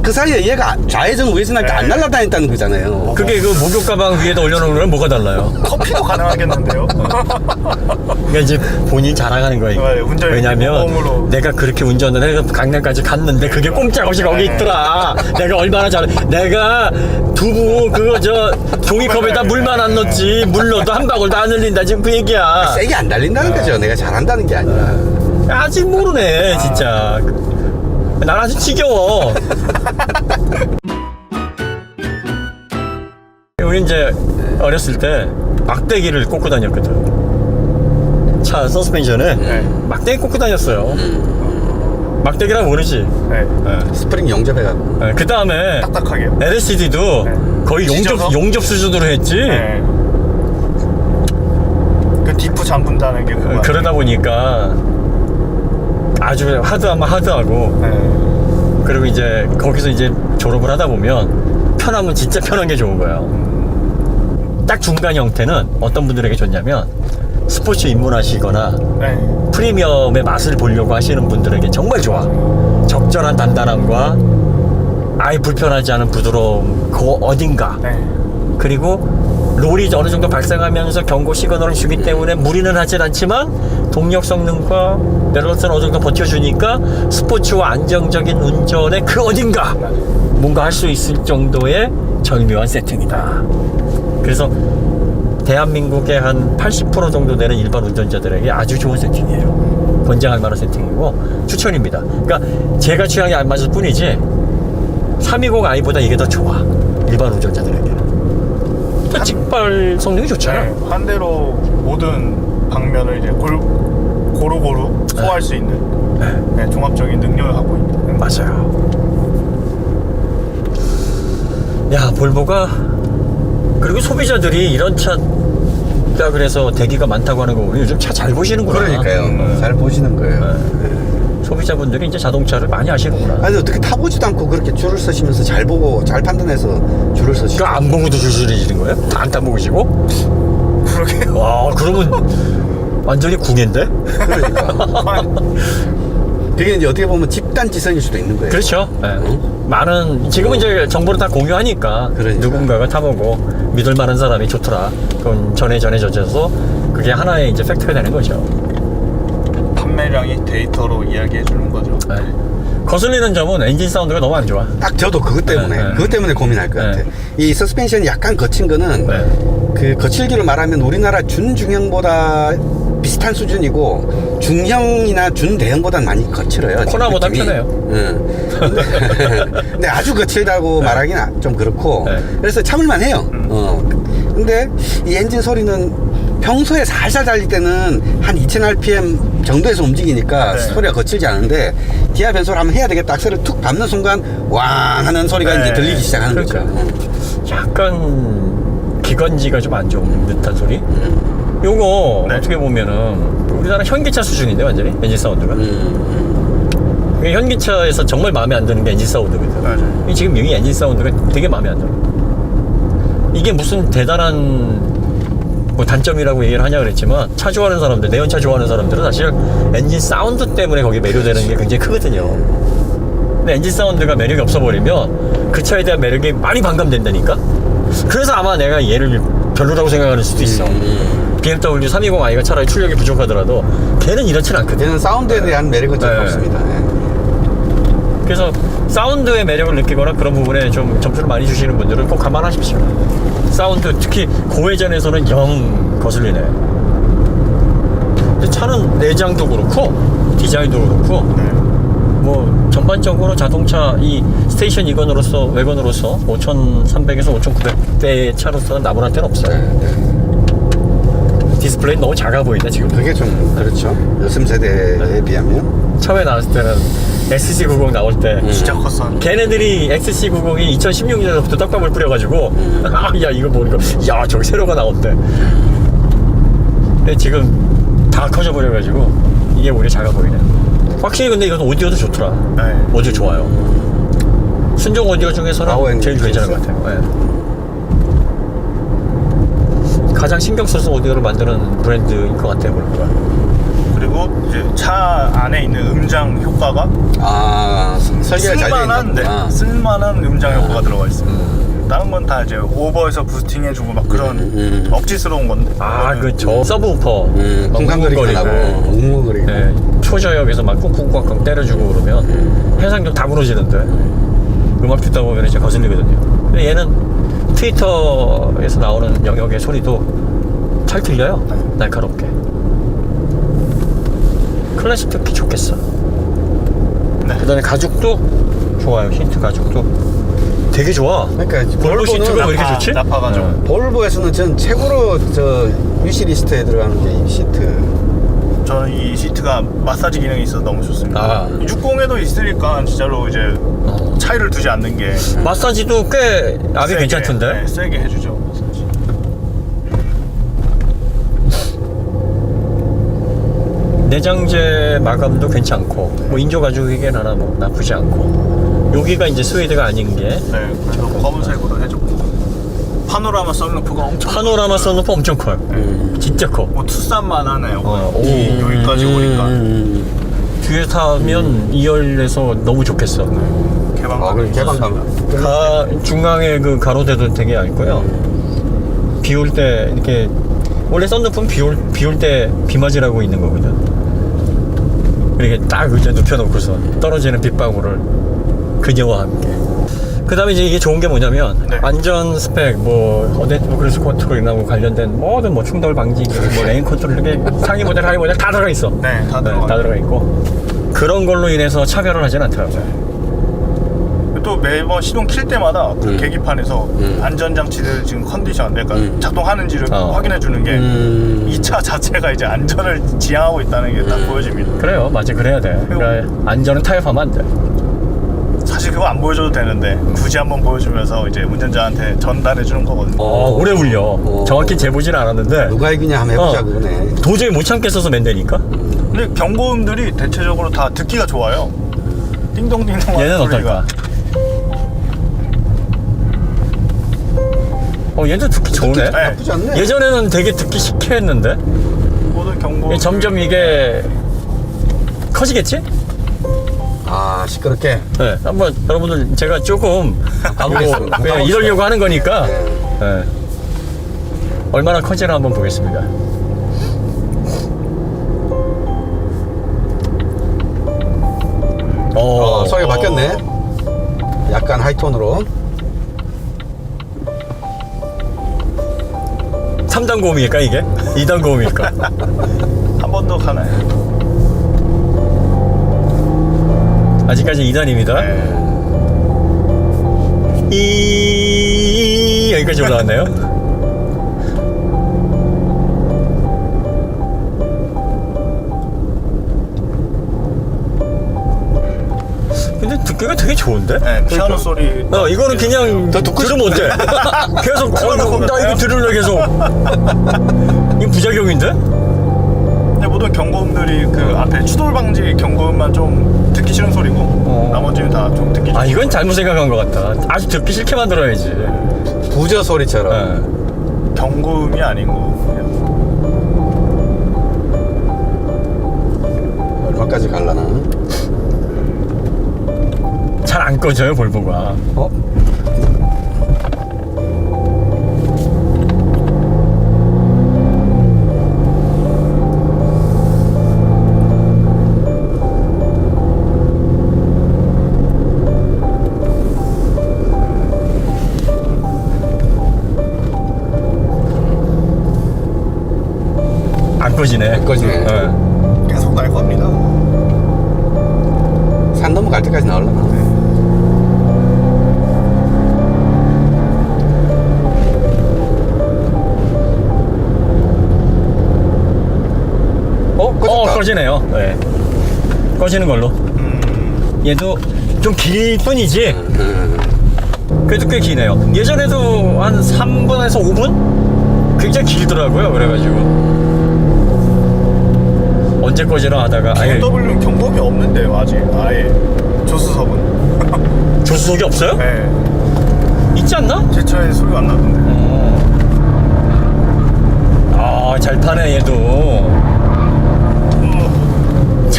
그 사이에 얘가 좌회전 우회전할 때 안 네. 날아다녔다는 거잖아요. 그게 그 목욕 가방 위에다 올려놓은 거랑 뭐가 달라요? 커피도 가능하겠는데요? 그러니까 이제 본인 자랑하는 거예요. 네, 운전을 왜냐면 모범으로. 내가 그렇게 운전을 해서 강남까지 갔는데 그게 꼼짝없이 거기 네. 있더라. 내가 얼마나 잘해. 내가 두부 그거 저 종이컵에다 물만 안 넣었지. 물 넣어도 한 방울도 안 흘린다. 지금 그 얘기야. 세게 안 달린다는 거죠. 내가 잘한다는 게 아니라. 아직 모르네 진짜. 난 아직 지겨워. 우리 이제 어렸을 때 막대기를 꽂고 다녔거든. 차 서스펜션에 네. 막대기 꽂고 다녔어요. 막대기랑 모르지. 네. 스프링 용접해가지고. 그 다음에 딱딱하게. LCD도 네. 거의 찢어서? 용접 수준으로 했지. 네. 그 디프 잠근다는 게 그거. 그러다 보니까 아주 하드하고 네. 그리고 이제 거기서 이제 졸업을 하다 보면 편하면 진짜 편한 게 좋은 거예요. 딱 중간 형태는 어떤 분들에게 좋냐면 스포츠 입문하시거나 네. 프리미엄의 맛을 보려고 하시는 분들에게 정말 좋아. 적절한 단단함과 아예 불편하지 않은 부드러움 그 어딘가. 네. 그리고 롤이 어느 정도 발생하면서 경고 시그널을 주기 때문에 무리는 하진 않지만 동력 성능과 밸런스는 어느 정도 버텨주니까 스포츠와 안정적인 운전의 그 어딘가 뭔가 할 수 있을 정도의 절묘한 세팅이다. 그래서 대한민국의 한 80% 정도 되는 일반 운전자들에게 아주 좋은 세팅이에요. 권장할 만한 세팅이고 추천입니다. 그러니까 제가 취향이 안 맞을 뿐이지 320i보다 이게 더 좋아. 일반 운전자들에게. 직발 성능이 좋잖아. 네. 한 대로 모든 방면을 이제 고루고루 소화할 수 있는 네, 종합적인 능력을 갖고 있는. 맞아요. 야, 볼보가 그리고 소비자들이 이런 차다 그래서 대기가 많다고 하는 거 보면 요즘 차 잘 보시는구나. 그러니까요. 잘 보시는 거예요. 소비자분들이 이제 자동차를 많이 아시는구나. 아니 어떻게 타보지도 않고 그렇게 줄을 서시면서 잘 보고 잘 판단해서 줄을 서시죠? 그러니까 안 보고도 줄서리시는 거예요? 다 안 타보시고? 그러게요. 와, 그러면 완전히 궁예인데? 그러니까. 그게 이제 어떻게 보면 집단 지성일 수도 있는 거예요. 그렇죠. 네. 많은 지금은 이제 정보를 다 공유하니까 그러니까. 누군가가 타보고 믿을 만한 사람이 좋더라. 그럼 전해져서 그게 하나의 이제 팩트가 되는 거죠. 판매량이 데이터로 이야기해 주는 거죠. 네. 거슬리는 점은 엔진 사운드가 너무 안 좋아. 딱 저도 그것 때문에 네, 네. 그것 때문에 고민할 것 네. 같아. 이 서스펜션이 약간 거친 거는 네. 그 거칠기로 말하면 우리나라 준중형보다 비슷한 수준이고 중형이나 준대형보다는 많이 거칠어요. 코나보다 느낌이. 편해요. 응. 근데 아주 거칠다고 말하기는 좀 그렇고 네. 그래서 참을만 해요. 근데 이 엔진 소리는 평소에 살살 달릴 때는 한 2000rpm 정도에서 움직이니까 네. 소리가 거칠지 않은데 기아 변속을 한번 해야 되겠다 악셀을 툭 밟는 순간 왕 하는 소리가 네. 이제 들리기 시작하는 그렇죠. 거죠. 약간 기관지가 좀 안 좋은 듯한 소리. 요거 네. 어떻게 보면은 우리나라 현기차 수준인데 완전히 엔진 사운드가. 이게 현기차에서 정말 마음에 안 드는 게 엔진 사운드거든. 맞아요. 이 지금 이 엔진 사운드가 되게 마음에 안 들어. 이게 무슨 대단한 뭐 단점이라고 얘기를 하냐 그랬지만 차 좋아하는 사람들, 내연차 좋아하는 사람들은 사실 엔진 사운드 때문에 거기에 매료되는 게 굉장히 크거든요. 근데 엔진 사운드가 매력이 없어버리면 그 차에 대한 매력이 많이 반감된다니까. 그래서 아마 내가 얘를 별로라고 생각하는 수도 있어. BMW 320i가 차라리 출력이 부족하더라도 걔는 이렇진 않거든. 얘는 사운드에 대한 매력은 전혀 네. 없습니다. 네. 그래서 사운드의 매력을 느끼거나 그런 부분에 좀 점수를 많이 주시는 분들은 꼭 감안하십시오. 사운드 특히 고회전에서는 영 거슬리네. 근데 차는 내장도 그렇고 디자인도 그렇고 뭐 전반적으로 자동차 이 스테이션 외건으로서 5300에서 5900대 차로서는 나무랄 데는 없어요. 디스플레이 너무 작아 보인다 지금. 그게 좀 그렇죠. 요즘 세대에 비하면. 처음에 나왔을 때는 XC90 나올 때 진짜 컸어. 걔네들이 XC90이 2016년부터 떡밥을 뿌려가지고 야 이거 뭐 이거 야 저기 새로가 나온대. 근데 지금 다 커져 버려가지고 이게 오히려 작아 보이네. 확실히 근데 이건 오디오도 좋더라. 네. 오디오 좋아요. 순정 오디오 중에서는 제일 괜찮은 것 같아요. 네. 가장 신경 써서 오디오를 만드는 브랜드인 것 같아요, 보니까. 그리고 이제 차 차 안에 있는 음장 효과가 아, 설계가 잘 되어 있나 보다. 쓸만한 음장 효과가 들어가 있어요. 다른 건 다 이제 오버해서 부스팅해주고 막 그런 억지스러운 건데. 아, 이거는 그 저 서브우퍼 쿵쾅거리게 하고, 웅웅거리게. 네, 초저역에서 막 쿵쿵쿵쿵 때려주고 그러면 해상도 다 무너지는데 음악 듣다 보면 이제 거슬리거든요. 근데 얘는 트위터에서 나오는 영역의 소리도 잘 들려요. 날카롭게. 클래식 듣기 좋겠어. 네. 그 다음에 가죽도 좋아요. 힌트 가죽도 되게 좋아. 그러니까 볼보 시트가 왜 이렇게 좋지? 나파가지고. 네. 볼보에서는 전 최고로 저 UC 리스트에 들어가는 게 이 시트. 저는 이 시트가 마사지 기능이 있어서 너무 좋습니다. 아. 60에도 있으니까 진짜로 이제 차이를 두지 않는 게 마사지도 꽤 압이 세게, 괜찮던데? 네, 세게 해주죠. 마사지. 내장재 마감도 괜찮고 뭐 인조 가죽이긴 하나 뭐 나쁘지 않고 여기가 이제 스웨이드가 아닌 게 네, 그래서 검은색으로 해줬고 파노라마 썬루프가 엄청 파노라마 선루프 엄청 커요. 진짜 커. 뭐 투싼만 하네요. 오. 여기까지 오니까 뒤에 타면 2열에서 너무 좋겠어. 개방감. 그럼 개방감. 중앙에 그 가로대도 되게 얇고요. 비 올 때 이렇게 원래 썬루프는 비 올 때 비 맞으라고 있는 거거든. 이렇게 딱 의자 눕혀놓고서 떨어지는 빗방울을 그녀와 함께. 그 다음에 이제 이게 좋은 게 뭐냐면 네. 안전 스펙 뭐 어댑티브 크루즈 컨트롤이나 관련된 모든 뭐 충돌 방지 뭐 레인 컨트롤 이렇게 상위 모델 하위 모델 다 들어가 있어. 네, 다 들어가. 다 들어가 있고 그런 걸로 인해서 차별을 하진 않더라고요. 또 매번 시동 킬 때마다 그 계기판에서 안전장치들 지금 컨디션, 그러니까 작동하는지를 확인해 주는 게 이 차 자체가 이제 안전을 지향하고 있다는 게 딱 보여집니다. 그래요, 맞아, 그래야 돼. 그러니까 안전은 타협하면 안 돼. 사실 그거 안 보여줘도 되는데 굳이 한번 보여주면서 이제 운전자한테 전달해 주는 거거든요. 오래 울려. 정확히 재보진 않았는데 누가 이기냐 한번 해보자, 그거네. 도저히 못 참겠어서 맨다니까. 근데 경고음들이 대체적으로 다 듣기가 좋아요. 띵동띵동. 얘는 어떨까? 얘도 듣기 좋네. 나쁘지 않네. 예전에는 되게 듣기 싫게 했는데 모든 경고. 점점 이게 커지겠지? 아, 시끄럽게. 네, 한번 여러분들 제가 조금 가보겠습니다. 네, 이러려고 하는 거니까 네. 네. 얼마나 커지나 한번 보겠습니다. 소리가 바뀌었네. 약간 하이톤으로. 3단 고음일까 이게? 2단 고음일까? 한 번 더 가나요? 아직까지 2단입니다. 네. 여기까지 올라왔네요. 근데 듣기가 되게 좋은데? 네, 피아노 소리. 이거는 그냥 더 듣고 들으면 어때? 계속 나 이거 들으려 계속. 이거 부작용인데? 근데 모든 경고음들이 그 앞에 추돌 방지 경고음만 좀 듣기 싫은 소리고 나머지는 다 좀 듣기 좋은 이건 잘못 생각한 것 같다. 아주 듣기 싫게 만들어야지. 부저 소리처럼. 네. 경고음이 아니고 그냥 얼마까지 갈라나? 잘 안 꺼져요 볼보가. 안 꺼지네. 안 꺼지네. 네. 계속 날 겁니다. 산 넘어갈 때까지 나올라나? 꺼졌다. 꺼지네요. 네. 꺼지는 걸로. 얘도 좀 길 뿐이지. 그래도 꽤 기네요. 예전에도 한 3분에서 5분? 굉장히 길더라고요. 그래가지고 언제 꺼지나 하다가 아예 W는 경고음이 없는데요 아직 아예 조수석은. 조수석이 없어요? 네. 있지 않나? 제 차에 소리가 안 나던데. 잘 타네 얘도.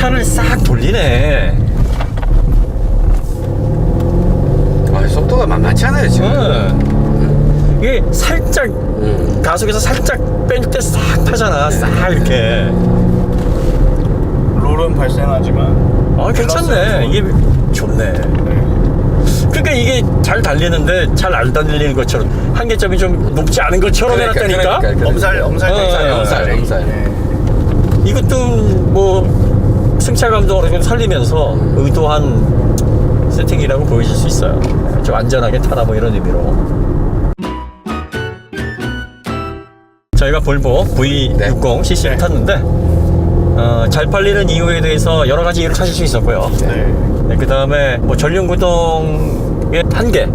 차를 싹 돌리네. 아, 속도가 만만치 않아요 지금. 이게 살짝 가속에서 살짝 뺄 때 싹 타잖아. 싹 이렇게. 롤은 발생하지만 아, 괜찮네. 이게 좋네. 그러니까 이게 잘 달리는데 잘 안 달리는 것처럼 한계점이 좀 높지 않은 것처럼 해놨다니까. 엄살 엄살. 이것도 뭐 승차감도 어느 정도 살리면서 의도한 세팅이라고 보여질 수 있어요. 좀 안전하게 타라 뭐 이런 의미로. 저희가 볼보 V60 CC를 탔는데 잘 팔리는 이유에 대해서 여러 가지 이유를 찾을 수 있었고요. 네, 그 다음에 뭐 전륜구동의 한계,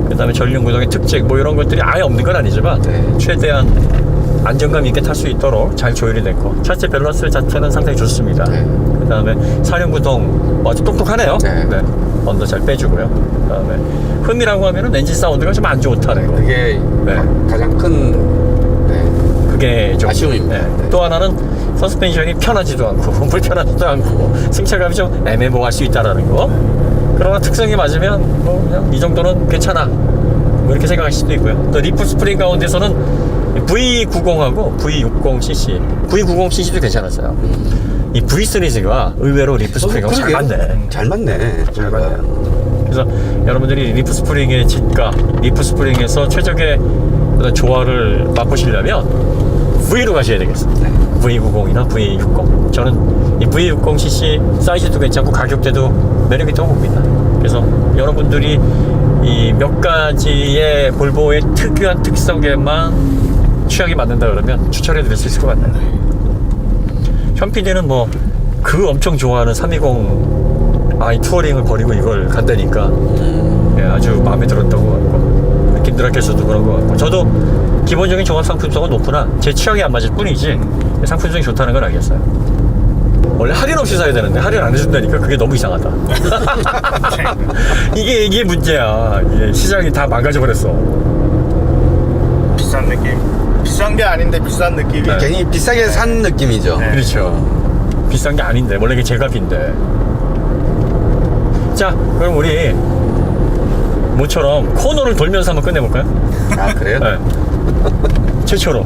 그 다음에 전륜구동의 특징 뭐 이런 것들이 아예 없는 건 아니지만 최대한 안정감 있게 탈 수 있도록 잘 조율이 됐고 차체 밸런스 자체는 상당히 좋습니다. 그 다음에 사륜구동 아주 똑똑하네요. 언더 잘 빼주고요. 그 다음에 흠이라고 하면은 엔진 사운드가 좀 안 좋다는 거. 그게 가장 큰 그게 좀 아쉬움입니다. 또 하나는 서스펜션이 편하지도 않고 불편하지도 않고 승차감이 좀 애매모호할 수 있다라는 거. 그러나 특성이 맞으면 뭐 그냥 이 정도는 괜찮아 뭐 이렇게 생각하실 수도 있고요. 또 리프 스프링 가운데서는 V90하고 V60cc V90cc도 괜찮았어요. 이 V 시리즈가 의외로 리프 스프링하고 잘 맞네. 잘 맞네. 그래서 여러분들이 리프 스프링의 진가, 리프 스프링에서 최적의 어떤 조화를 맛보시려면 V로 가셔야 되겠습니다. V90이나 V60. 저는 이 V60cc 사이즈도 괜찮고 가격대도 매력 있다고 봅니다. 그래서 여러분들이 이 몇 가지의 볼보의 특유한 특성에만 취향이 맞는다 그러면 추천해 드릴 수 있을 것 같네요. 현 PD는 뭐 그 엄청 좋아하는 320i 투어링을 버리고 이걸 간다니까 아주 마음에 들었다고 같고 김드라께서도 그런 것 같고 저도 기본적인 종합 상품성은 높으나 제 취향이 안 맞을 뿐이지 상품성이 좋다는 건 알겠어요. 원래 할인 없이 사야 되는데 할인 안 해준다니까 그게 너무 이상하다. 이게 문제야. 이게 시장이 다 망가져버렸어. 비싼 느낌. 비싼 게 아닌데 비싼 느낌이. 괜히 비싸게 산 느낌이죠. 그렇죠. 비싼 게 아닌데 원래 이게 제값인데. 자, 그럼 우리 모처럼 코너를 돌면서 한번 끝내볼까요? 아, 그래요? 네. 최초로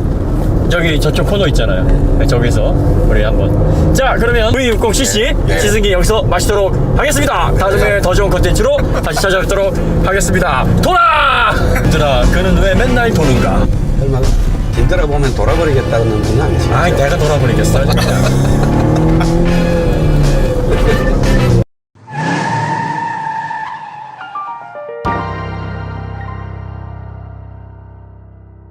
저기 저쪽 코너 있잖아요. 네, 저기서 우리 한번. 자, 그러면 V60cc 시승기 여기서 마치도록 하겠습니다. 다음에 더 좋은 컨텐츠로 다시 찾아뵙도록 하겠습니다. 돌아! 얘들아, 그는 왜 맨날 도는가? 설마 힘들어 보면 돌아버리겠다는 분은 아니시죠? 아이, 내가 돌아버리겠어.